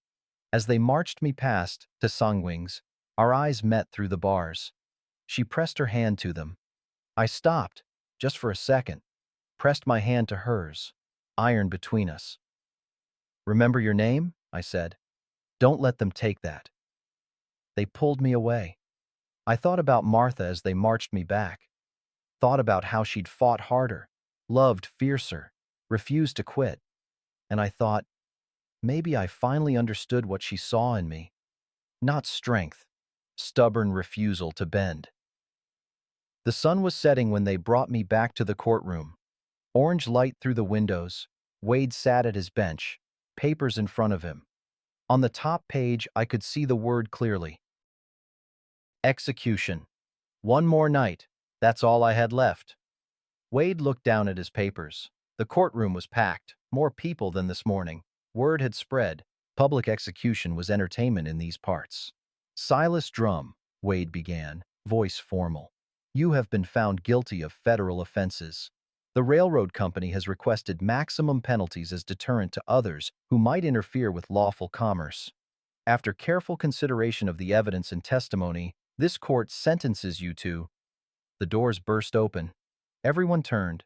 As they marched me past to Songwing's, our eyes met through the bars. She pressed her hand to them. I stopped, just for a second, pressed my hand to hers, iron between us. Remember your name? I said. Don't let them take that. They pulled me away. I thought about Martha as they marched me back. Thought about how she'd fought harder, loved fiercer, refused to quit. And I thought, maybe I finally understood what she saw in me. Not strength, stubborn refusal to bend. The sun was setting when they brought me back to the courtroom. Orange light through the windows. Wade sat at his bench, papers in front of him. On the top page, I could see the word clearly. Execution. One more night. That's all I had left. Wade looked down at his papers. The courtroom was packed, more people than this morning. Word had spread. Public execution was entertainment in these parts. Silas Drum, Wade began, voice formal. You have been found guilty of federal offenses. The railroad company has requested maximum penalties as deterrent to others who might interfere with lawful commerce. After careful consideration of the evidence and testimony, this court sentences you to. The doors burst open. Everyone turned.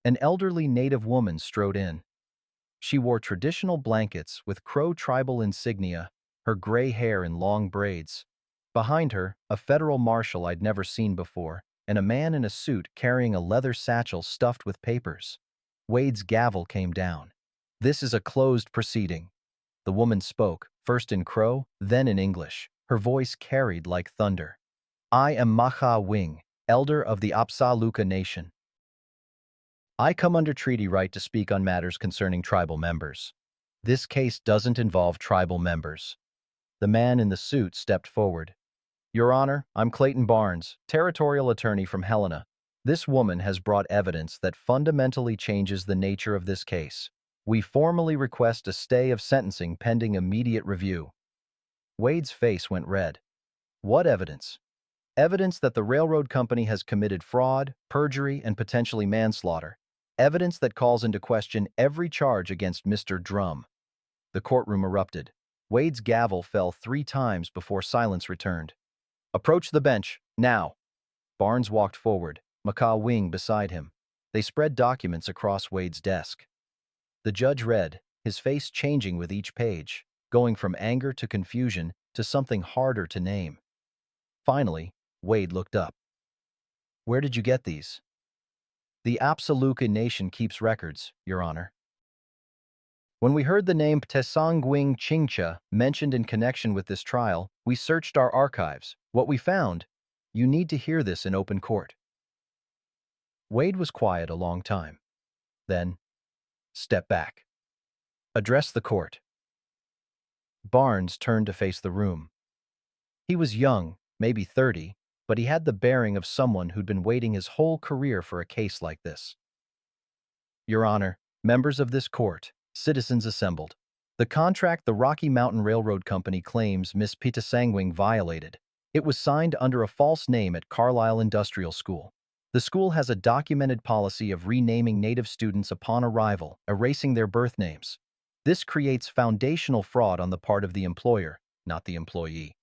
An elderly native woman strode in. She wore traditional blankets with Crow tribal insignia, her gray hair in long braids. Behind her, a federal marshal I'd never seen before, and a man in a suit carrying a leather satchel stuffed with papers. Wade's gavel came down. This is a closed proceeding. The woman spoke, first in Crow, then in English. Her voice carried like thunder. I am Maha Wing, elder of the Apsaluka Nation. I come under treaty right to speak on matters concerning tribal members. This case doesn't involve tribal members. The man in the suit stepped forward. Your Honor, I'm Clayton Barnes, territorial attorney from Helena. This woman has brought evidence that fundamentally changes the nature of this case. We formally request a stay of sentencing pending immediate review. Wade's face went red. What evidence? Evidence that the railroad company has committed fraud, perjury, and potentially manslaughter. Evidence that calls into question every charge against Mr. Drum. The courtroom erupted. Wade's gavel fell 3 times before silence returned. Approach the bench, now. Barnes walked forward, Macaw Wing beside him. They spread documents across Wade's desk. The judge read, his face changing with each page, going from anger to confusion to something harder to name. Finally, Wade looked up. Where did you get these? The Apsaluka Nation keeps records, Your Honor. When we heard the name Ptesangwing Chingcha mentioned in connection with this trial, we searched our archives. What we found, you need to hear this in open court. Wade was quiet a long time. Then, step back. Address the court. Barnes turned to face the room. He was young, maybe 30, but he had the bearing of someone who'd been waiting his whole career for a case like this. Your Honor, members of this court, citizens assembled. The contract the Rocky Mountain Railroad Company claims Miss Pitasangwing violated. It was signed under a false name at Carlisle Industrial School. The school has a documented policy of renaming native students upon arrival, erasing their birth names. This creates foundational fraud on the part of the employer, not the employee.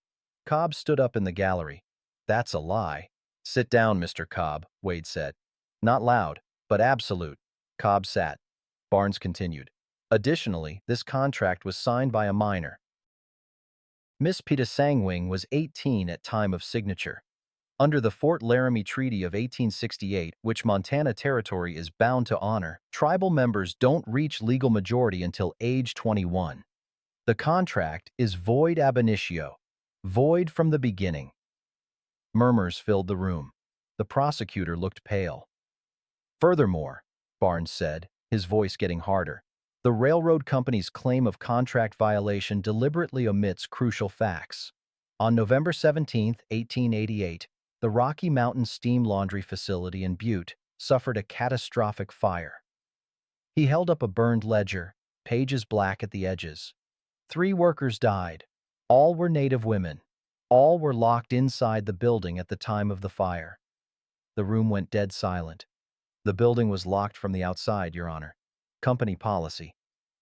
Cobb stood up in the gallery. That's a lie. Sit down, Mr. Cobb, Wade said. Not loud, but absolute. Cobb sat. Barnes continued. Additionally, this contract was signed by a minor. Miss Pitasangwing was 18 at time of signature. Under the Fort Laramie Treaty of 1868, which Montana Territory is bound to honor, tribal members don't reach legal majority until age 21. The contract is void ab initio, void from the beginning. Murmurs filled the room. The prosecutor looked pale. Furthermore, Barnes said, his voice getting harder, the railroad company's claim of contract violation deliberately omits crucial facts. On November 17, 1888, the Rocky Mountain Steam Laundry Facility in Butte suffered a catastrophic fire. He held up a burned ledger, pages black at the edges. 3 workers died. All were Native women. All were locked inside the building at the time of the fire. The room went dead silent. The building was locked from the outside, Your Honor. Company policy.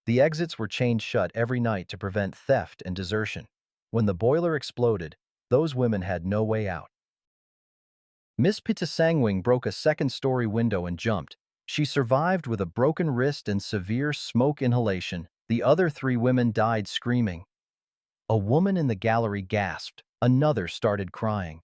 The exits were chained shut every night to prevent theft and desertion. When the boiler exploded, those women had no way out. Miss Pitasangwing broke a second-story window and jumped. She survived with a broken wrist and severe smoke inhalation. The other 3 women died screaming. A woman in the gallery gasped. Another started crying.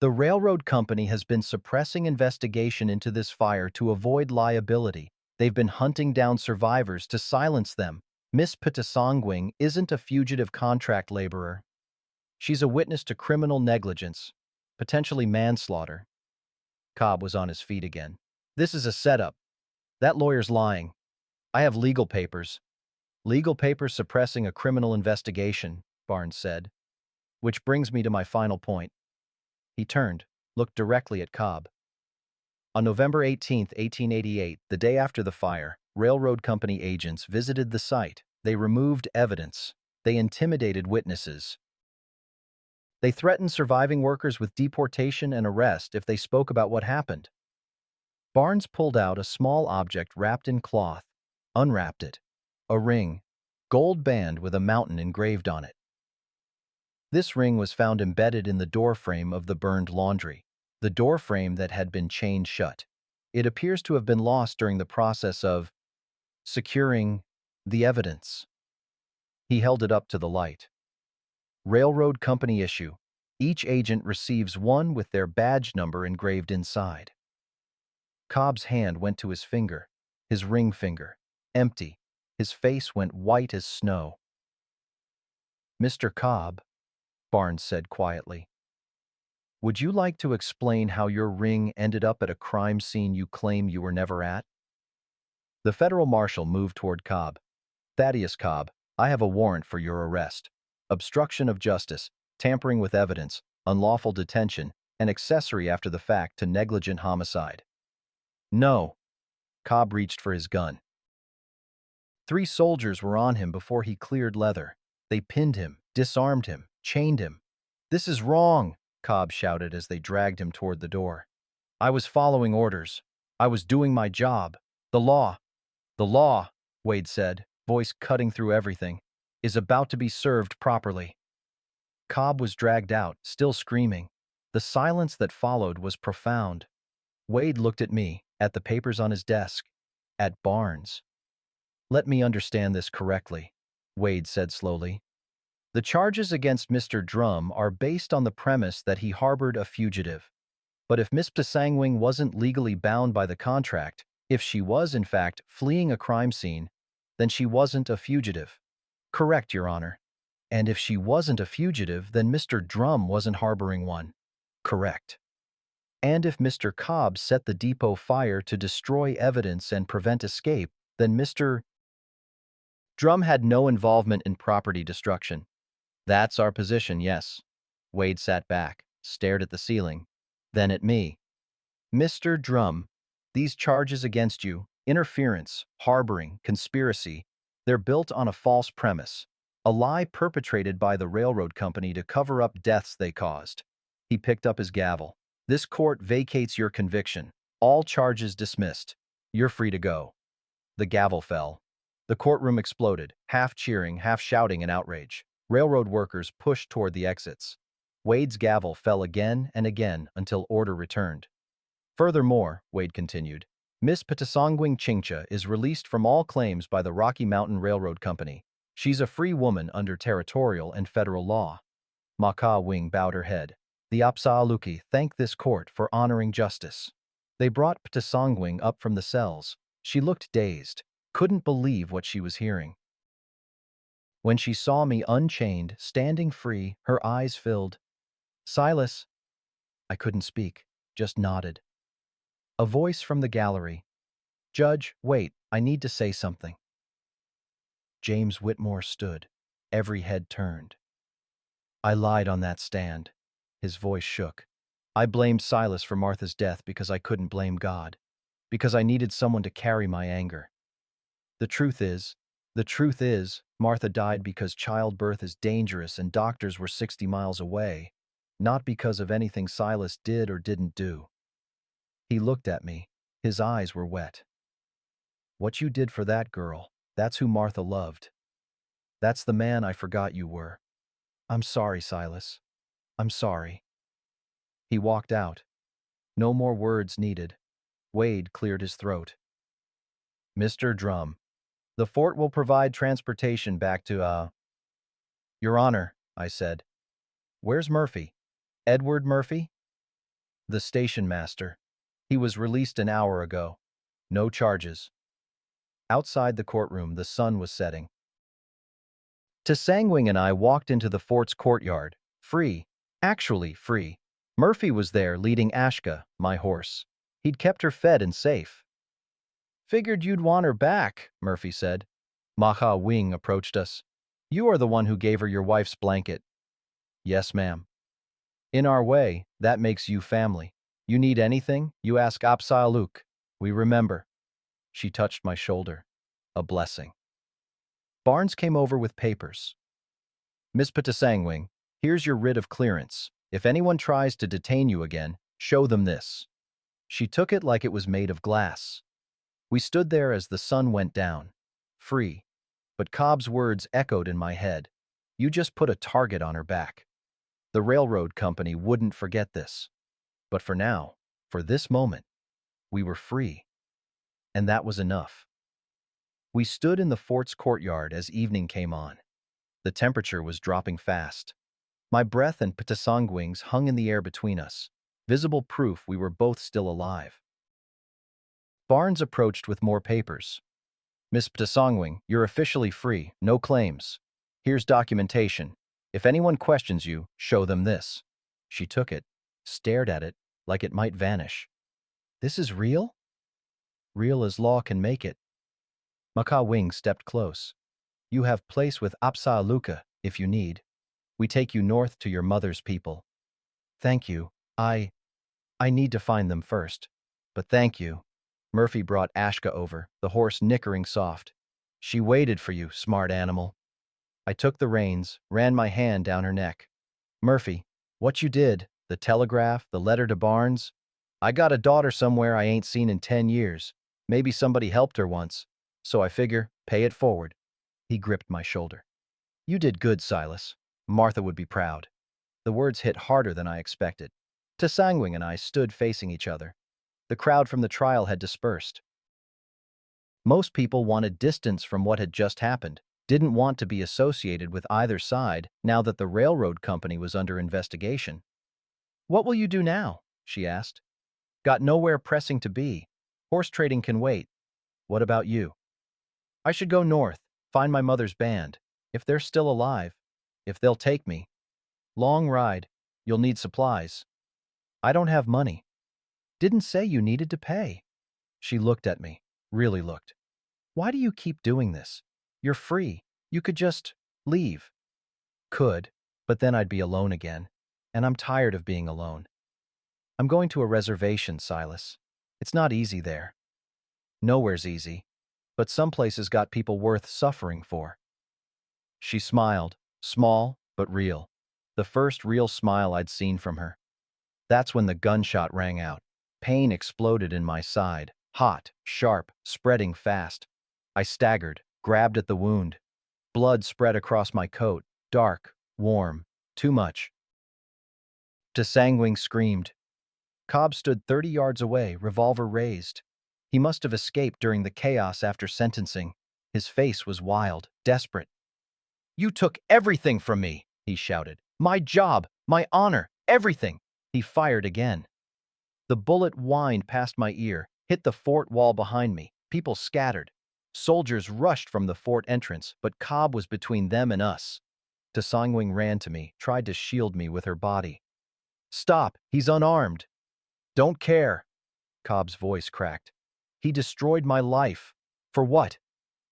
The railroad company has been suppressing investigation into this fire to avoid liability. They've been hunting down survivors to silence them. Miss Pitasangwing isn't a fugitive contract laborer. She's a witness to criminal negligence, potentially manslaughter. Cobb was on his feet again. This is a setup. That lawyer's lying. I have legal papers. Legal papers suppressing a criminal investigation, Barnes said. Which brings me to my final point. He turned, looked directly at Cobb. On November 18, 1888, the day after the fire, railroad company agents visited the site. They removed evidence. They intimidated witnesses. They threatened surviving workers with deportation and arrest if they spoke about what happened. Barnes pulled out a small object wrapped in cloth, unwrapped it. A ring, gold band with a mountain engraved on it. This ring was found embedded in the doorframe of the burned laundry, the doorframe that had been chained shut. It appears to have been lost during the process of securing the evidence. He held it up to the light. Railroad company issue. Each agent receives one with their badge number engraved inside. Cobb's hand went to his finger, his ring finger, empty. His face went white as snow. Mr. Cobb, Barnes said quietly, would you like to explain how your ring ended up at a crime scene you claim you were never at? The federal marshal moved toward Cobb. Thaddeus Cobb, I have a warrant for your arrest. Obstruction of justice, tampering with evidence, unlawful detention, and accessory after the fact to negligent homicide. No. Cobb reached for his gun. 3 soldiers were on him before he cleared leather. They pinned him, disarmed him, chained him. This is wrong, Cobb shouted as they dragged him toward the door. I was following orders. I was doing my job. The law, Wade said, voice cutting through everything, is about to be served properly. Cobb was dragged out, still screaming. The silence that followed was profound. Wade looked at me, at the papers on his desk, at Barnes. Let me understand this correctly, Wade said slowly. The charges against Mr. Drum are based on the premise that he harbored a fugitive. But if Miss Pitasangwing wasn't legally bound by the contract, if she was, in fact, fleeing a crime scene, then she wasn't a fugitive. Correct, Your Honor. And if she wasn't a fugitive, then Mr. Drum wasn't harboring one. Correct. And if Mr. Cobb set the depot fire to destroy evidence and prevent escape, then Mr. Drum had no involvement in property destruction. That's our position, yes. Wade sat back, stared at the ceiling, then at me. Mr. Drum, these charges against you, interference, harboring, conspiracy, they're built on a false premise, a lie perpetrated by the railroad company to cover up deaths they caused. He picked up his gavel. This court vacates your conviction. All charges dismissed. You're free to go. The gavel fell. The courtroom exploded, half cheering, half shouting in outrage. Railroad workers pushed toward the exits. Wade's gavel fell again and again until order returned. Furthermore, Wade continued, Miss Patasongwing Chingcha is released from all claims by the Rocky Mountain Railroad Company. She's a free woman under territorial and federal law. Maka Wing bowed her head. The Apsaaluki thanked this court for honoring justice. They brought Patasongwing up from the cells. She looked dazed, couldn't believe what she was hearing. When she saw me unchained, standing free, her eyes filled. Silas. I couldn't speak, just nodded. A voice from the gallery. Judge, wait, I need to say something. James Whitmore stood, every head turned. I lied on that stand. His voice shook. I blamed Silas for Martha's death because I couldn't blame God, because I needed someone to carry my anger. The truth is, Martha died because childbirth is dangerous and doctors were 60 miles away, not because of anything Silas did or didn't do. He looked at me. His eyes were wet. What you did for that girl, that's who Martha loved. That's the man I forgot you were. I'm sorry, Silas. I'm sorry. He walked out. No more words needed. Wade cleared his throat. Mr. Drum, the fort will provide transportation back to, Your Honor, I said. Where's Murphy? Edward Murphy? The station master. He was released an hour ago. No charges. Outside the courtroom, the sun was setting. Tsangwing and I walked into the fort's courtyard, free, actually free. Murphy was there leading Ashka, my horse. He'd kept her fed and safe. Figured you'd want her back, Murphy said. Maha Wing approached us. You are the one who gave her your wife's blanket. Yes, ma'am. In our way, that makes you family. You need anything, you ask Apsaaluk. We remember. She touched my shoulder. A blessing. Barnes came over with papers. Miss Patasangwing, here's your writ of clearance. If anyone tries to detain you again, show them this. She took it like it was made of glass. We stood there as the sun went down. Free. But Cobb's words echoed in my head. You just put a target on her back. The railroad company wouldn't forget this. But for now, for this moment, we were free. And that was enough. We stood in the fort's courtyard as evening came on. The temperature was dropping fast. My breath and Patasongwing's hung in the air between us, visible proof we were both still alive. Barnes approached with more papers. Miss Patasongwing, you're officially free, no claims. Here's documentation. If anyone questions you, show them this. She took it, stared at it, like it might vanish. This is real? Real as law can make it. Maka Wing stepped close. You have place with Apsaaluka, if you need. We take you north to your mother's people. Thank you. I need to find them first. But thank you. Murphy brought Ashka over, the horse nickering soft. She waited for you, smart animal. I took the reins, ran my hand down her neck. Murphy, what you did, the telegraph, the letter to Barnes. I got a daughter somewhere I ain't seen in 10 years. Maybe somebody helped her once. So I figure, pay it forward. He gripped my shoulder. You did good, Silas. Martha would be proud. The words hit harder than I expected. Tsangwing and I stood facing each other. The crowd from the trial had dispersed. Most people wanted distance from what had just happened, didn't want to be associated with either side now that the railroad company was under investigation. What will you do now? She asked. Got nowhere pressing to be. Horse trading can wait. What about you? I should go north, find my mother's band. If they're still alive. If they'll take me. Long ride. You'll need supplies. I don't have money. Didn't say you needed to pay. She looked at me, really looked. Why do you keep doing this? You're free. You could just leave. Could, but then I'd be alone again. And I'm tired of being alone. I'm going to a reservation, Silas. It's not easy there. Nowhere's easy. But some places got people worth suffering for. She smiled, small but real. The first real smile I'd seen from her. That's when the gunshot rang out. Pain exploded in my side, hot, sharp, spreading fast. I staggered, grabbed at the wound. Blood spread across my coat, dark, warm, too much. Sanguine screamed. Cobb stood 30 yards away, revolver raised. He must have escaped during the chaos after sentencing. His face was wild, desperate. "You took everything from me," he shouted. "My job, my honor, everything." He fired again. The bullet whined past my ear, hit the fort wall behind me. People scattered. Soldiers rushed from the fort entrance, but Cobb was between them and us. Sangwing ran to me, tried to shield me with her body. "Stop, he's unarmed." "Don't care." Cobb's voice cracked. "He destroyed my life." "For what?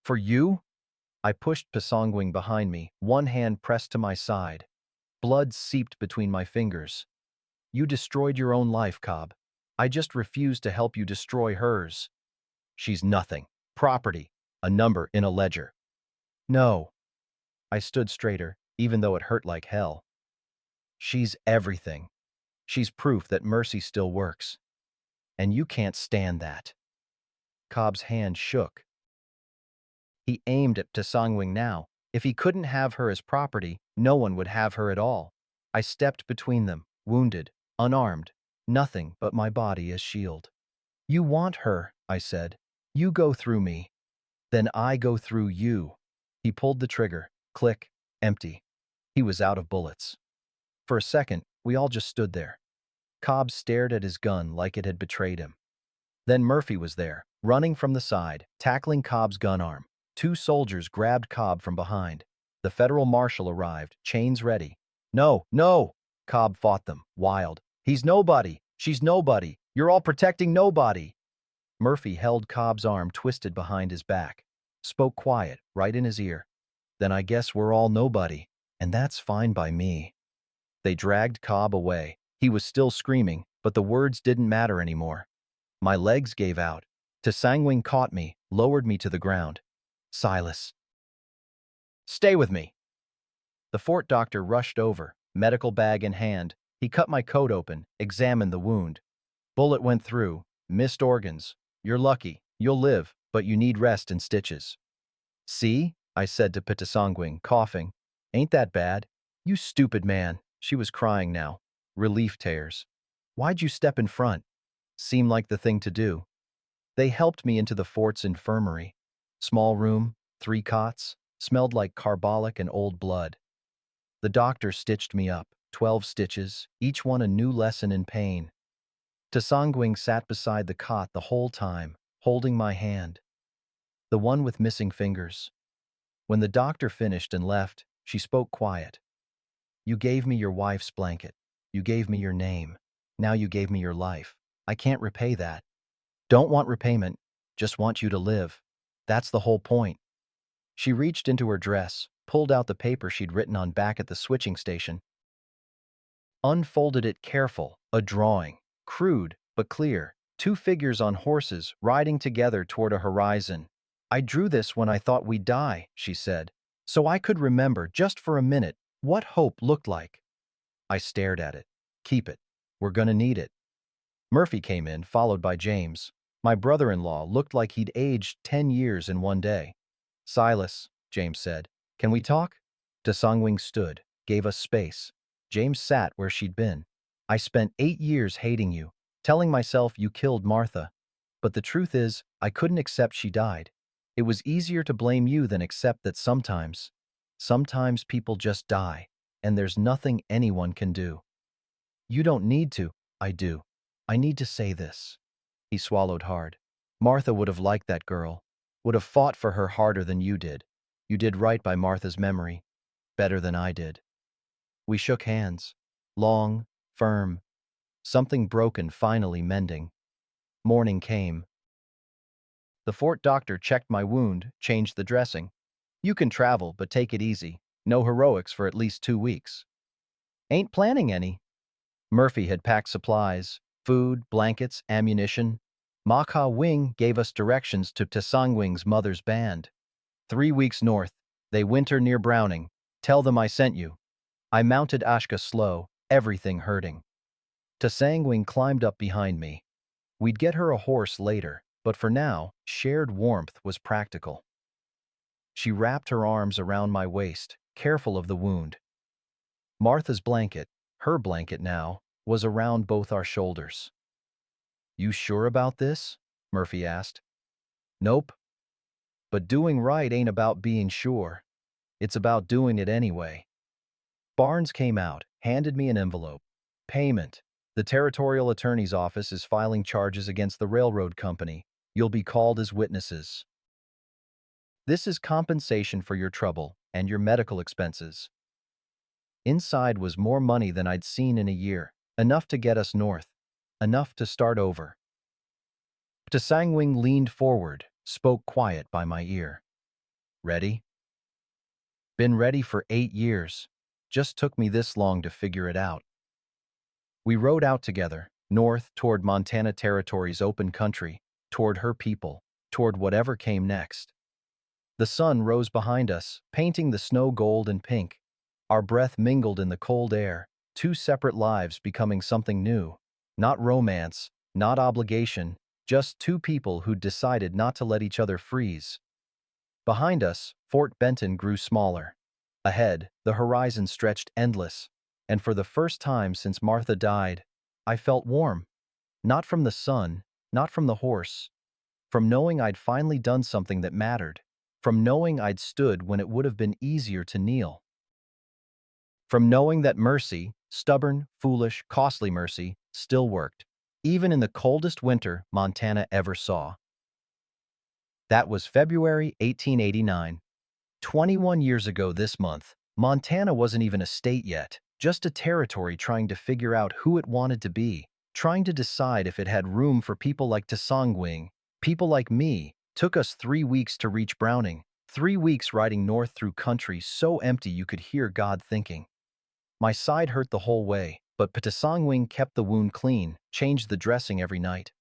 For you?" I pushed Pasongwing behind me, one hand pressed to my side. Blood seeped between my fingers. "You destroyed your own life, Cobb. I just refuse to help you destroy hers. She's nothing. Property. A number in a ledger." "No." I stood straighter, even though it hurt like hell. "She's everything. She's proof that mercy still works. And you can't stand that." Cobb's hand shook. He aimed at Sangwing now. If he couldn't have her as property, no one would have her at all. I stepped between them, wounded, unarmed, nothing but my body as shield. "You want her," I said. "You go through me. Then I go through you." He pulled the trigger. Click. Empty. He was out of bullets. For a second, we all just stood there. Cobb stared at his gun like it had betrayed him. Then Murphy was there, running from the side, tackling Cobb's gun arm. Two soldiers grabbed Cobb from behind. The federal marshal arrived, chains ready. "No, no!" Cobb fought them, wild. "He's nobody. She's nobody. You're all protecting nobody." Murphy held Cobb's arm twisted behind his back. Spoke quiet, right in his ear. "Then I guess we're all nobody. And that's fine by me." They dragged Cobb away. He was still screaming, but the words didn't matter anymore. My legs gave out. Sangwing caught me, lowered me to the ground. "Silas, stay with me." The fort doctor rushed over, medical bag in hand. He cut my coat open, examined the wound. "Bullet went through. Missed organs. You're lucky. You'll live, but you need rest and stitches." "See?" I said to Pitasongwing, coughing. "Ain't that bad?" "You stupid man." She was crying now. Relief tears. "Why'd you step in front?" Seemed like the thing to do. They helped me into the fort's infirmary. Small room, 3 cots, smelled like carbolic and old blood. The doctor stitched me up, 12 stitches, each one a new lesson in pain. Sangwing sat beside the cot the whole time, holding my hand. The one with missing fingers. When the doctor finished and left, she spoke quiet. "You gave me your wife's blanket. You gave me your name. Now you gave me your life. I can't repay that. Don't want repayment, just want you to live. That's the whole point." She reached into her dress, pulled out the paper she'd written on back at the switching station, unfolded it careful, a drawing, crude but clear, 2 figures on horses riding together toward a horizon. "I drew this when I thought we'd die," she said, "so I could remember just for a minute what hope looked like." I stared at it. "Keep it. We're gonna need it." Murphy came in, followed by James. My brother-in-law looked like he'd aged 10 years in one day. "Silas," James said, "can we talk?" Sangwing stood, gave us space. James sat where she'd been. "I spent 8 years hating you, telling myself you killed Martha. But the truth is, I couldn't accept she died. It was easier to blame you than accept that sometimes people just die, and there's nothing anyone can do." "You don't need to." "I do. I need to say this." He swallowed hard. "Martha would have liked that girl, would have fought for her harder than you did. You did right by Martha's memory, better than I did." We shook hands. Long, firm. Something broken finally mending. Morning came. The fort doctor checked my wound, changed the dressing. You can travel, but take it easy. No heroics for at least 2 weeks. Ain't planning any. Murphy had packed supplies, food, blankets, ammunition. Ma Ka Wing gave us directions to Tsangwing's mother's band. 3 weeks north. They winter near Browning. Tell them I sent you. I mounted Ashka slow, everything hurting. Tsangwing climbed up behind me. We'd get her a horse later, but for now, shared warmth was practical. She wrapped her arms around my waist, careful of the wound. Martha's blanket, her blanket now, was around both our shoulders. You sure about this? Murphy asked. Nope. But doing right ain't about being sure. It's about doing it anyway. Barnes came out, handed me an envelope. Payment. The Territorial Attorney's Office is filing charges against the railroad company. You'll be called as witnesses. This is compensation for your trouble and your medical expenses. Inside was more money than I'd seen in a year, enough to get us north, enough to start over. Tsangwing leaned forward, spoke quiet by my ear. Ready? Been ready for 8 years. Just took me this long to figure it out. We rode out together, north toward Montana Territory's open country, toward her people, toward whatever came next. The sun rose behind us, painting the snow gold and pink. Our breath mingled in the cold air, 2 separate lives becoming something new. Not romance, not obligation, just 2 people who'd decided not to let each other freeze. Behind us, Fort Benton grew smaller. Ahead, the horizon stretched endless, and for the first time since Martha died, I felt warm. Not from the sun, not from the horse, from knowing I'd finally done something that mattered, from knowing I'd stood when it would have been easier to kneel. From knowing that mercy, stubborn, foolish, costly mercy, still worked, even in the coldest winter Montana ever saw. That was February 1889. 21 years ago this month, Montana wasn't even a state yet, just a territory trying to figure out who it wanted to be, trying to decide if it had room for people like Tsangwing, people like me. Took us 3 weeks to reach Browning, 3 weeks riding north through country so empty you could hear God thinking. My side hurt the whole way, but Tsangwing kept the wound clean, changed the dressing every night.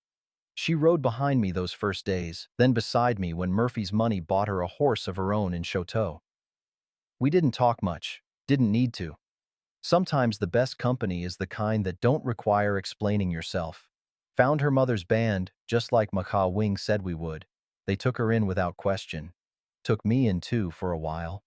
She rode behind me those first days, then beside me when Murphy's money bought her a horse of her own in Choteau. We didn't talk much, didn't need to. Sometimes the best company is the kind that don't require explaining yourself. Found her mother's band, just like Ma Ka Wing said we would. They took her in without question. Took me in too for a while.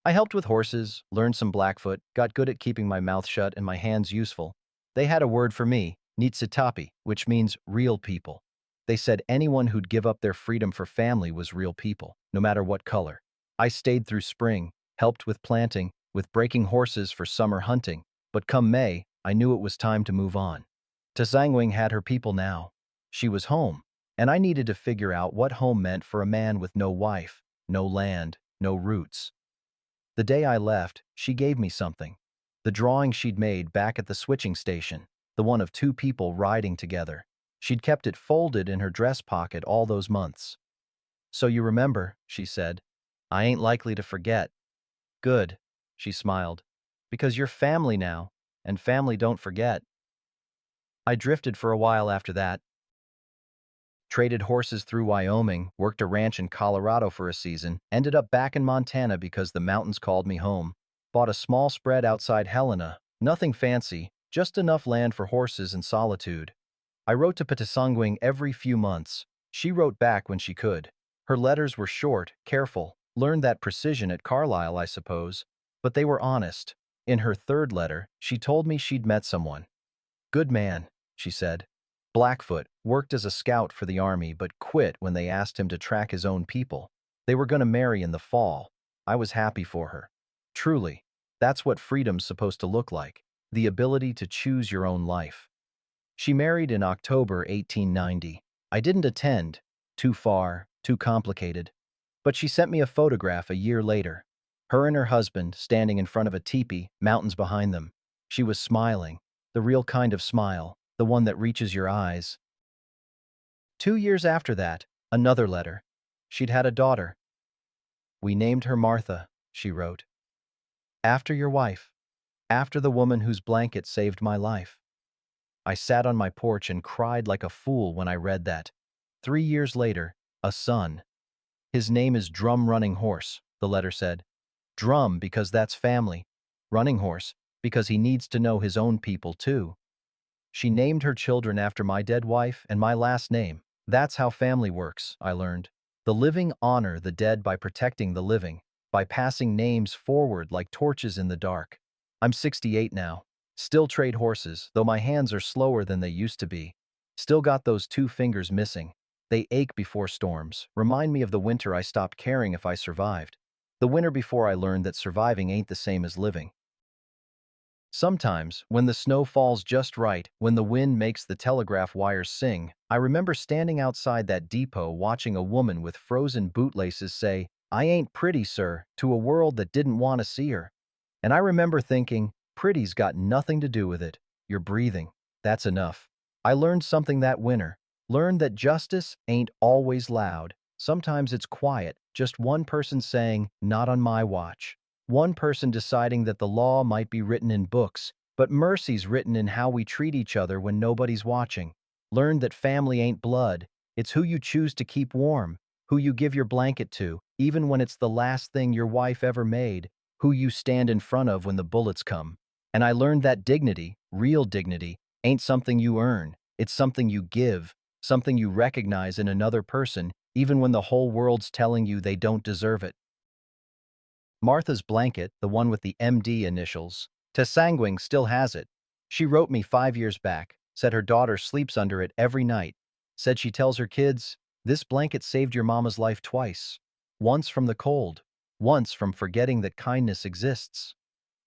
I helped with horses, learned some Blackfoot, got good at keeping my mouth shut and my hands useful. They had a word for me, Nitsitapi, which means real people. They said anyone who'd give up their freedom for family was real people, no matter what color. I stayed through spring, helped with planting, with breaking horses for summer hunting, but come May, I knew it was time to move on. Tsangwing had her people now. She was home, and I needed to figure out what home meant for a man with no wife, no land, no roots. The day I left, she gave me something. The drawing she'd made back at the switching station, the one of 2 people riding together. She'd kept it folded in her dress pocket all those months. So you remember, she said. I ain't likely to forget. Good, she smiled. Because you're family now, and family don't forget. I drifted for a while after that. Traded horses through Wyoming, worked a ranch in Colorado for a season, ended up back in Montana because the mountains called me home. Bought a small spread outside Helena, nothing fancy, just enough land for horses and solitude. I wrote to Tsangwing every few months. She wrote back when she could. Her letters were short, careful, learned that precision at Carlisle, I suppose, but they were honest. In her 3rd letter, she told me she'd met someone. Good man, she said. Blackfoot, worked as a scout for the army but quit when they asked him to track his own people. They were going to marry in the fall. I was happy for her. Truly, that's what freedom's supposed to look like, the ability to choose your own life. She married in October 1890. I didn't attend. Too far, too complicated. But she sent me a photograph a year later. Her and her husband standing in front of a teepee, mountains behind them. She was smiling, the real kind of smile, the one that reaches your eyes. 2 years after that, another letter. She'd had a daughter. We named her Martha, she wrote. After your wife. After the woman whose blanket saved my life. I sat on my porch and cried like a fool when I read that. 3 years later, a son. His name is Drum Running Horse, the letter said. Drum because that's family. Running Horse because he needs to know his own people too. She named her children after my dead wife and my last name. That's how family works, I learned. The living honor the dead by protecting the living, by passing names forward like torches in the dark. I'm 68 now. Still trade horses, though my hands are slower than they used to be. Still got those 2 fingers missing. They ache before storms, remind me of the winter I stopped caring if I survived. The winter before I learned that surviving ain't the same as living. Sometimes, when the snow falls just right, when the wind makes the telegraph wires sing, I remember standing outside that depot watching a woman with frozen bootlaces say, "I ain't pretty, sir," to a world that didn't want to see her. And I remember thinking, pretty's got nothing to do with it. You're breathing. That's enough. I learned something that winter. Learned that justice ain't always loud. Sometimes it's quiet, just one person saying, "Not on my watch." One person deciding that the law might be written in books, but mercy's written in how we treat each other when nobody's watching. Learn that family ain't blood. It's who you choose to keep warm, who you give your blanket to, even when it's the last thing your wife ever made, who you stand in front of when the bullets come. And I learned that dignity, real dignity, ain't something you earn. It's something you give, something you recognize in another person, even when the whole world's telling you they don't deserve it. Martha's blanket, the one with the MD initials, Tessanguing still has it. She wrote me 5 years back, said her daughter sleeps under it every night, said she tells her kids, "This blanket saved your mama's life twice. Once from the cold, once from forgetting that kindness exists."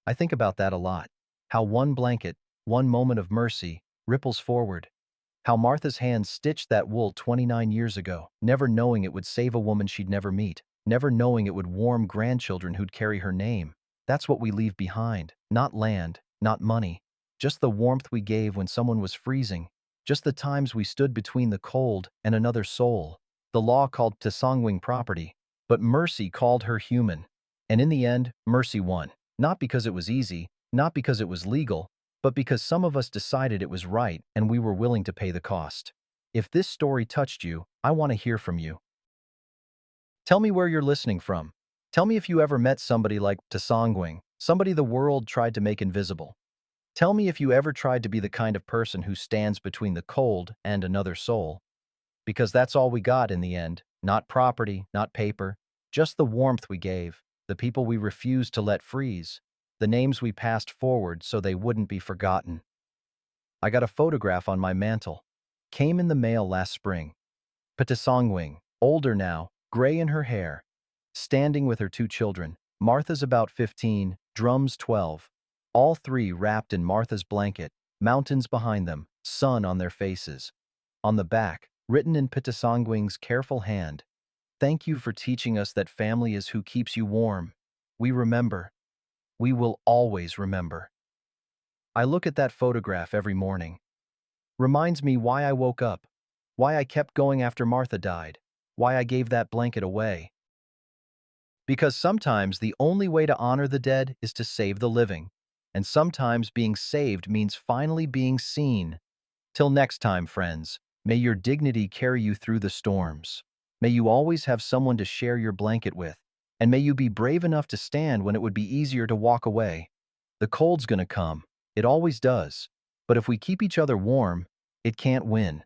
I think about that a lot. How one blanket, one moment of mercy, ripples forward. How Martha's hands stitched that wool 29 years ago, never knowing it would save a woman she'd never meet, never knowing it would warm grandchildren who'd carry her name. That's what we leave behind. Not land, not money. Just the warmth we gave when someone was freezing. Just the times we stood between the cold and another soul. The law called Tsangwing property, but mercy called her human. And in the end, mercy won. Not because it was easy, not because it was legal, but because some of us decided it was right and we were willing to pay the cost. If this story touched you, I want to hear from you. Tell me where you're listening from. Tell me if you ever met somebody like Tsangwing, somebody the world tried to make invisible. Tell me if you ever tried to be the kind of person who stands between the cold and another soul. Because that's all we got in the end. Not property, not paper, just the warmth we gave, the people we refused to let freeze, the names we passed forward so they wouldn't be forgotten. I got a photograph on my mantle. Came in the mail last spring. Patasongwing, older now, gray in her hair, standing with her 2 children. Martha's about 15, Drum's 12. All 3 wrapped in Martha's blanket, mountains behind them, sun on their faces. On the back, written in Patasongwing's careful hand, "Thank you for teaching us that family is who keeps you warm. We remember. We will always remember." I look at that photograph every morning. Reminds me why I woke up, why I kept going after Martha died, why I gave that blanket away. Because sometimes the only way to honor the dead is to save the living, and sometimes being saved means finally being seen. Till next time, friends, may your dignity carry you through the storms. May you always have someone to share your blanket with, and may you be brave enough to stand when it would be easier to walk away. The cold's gonna come. It always does. But if we keep each other warm, it can't win.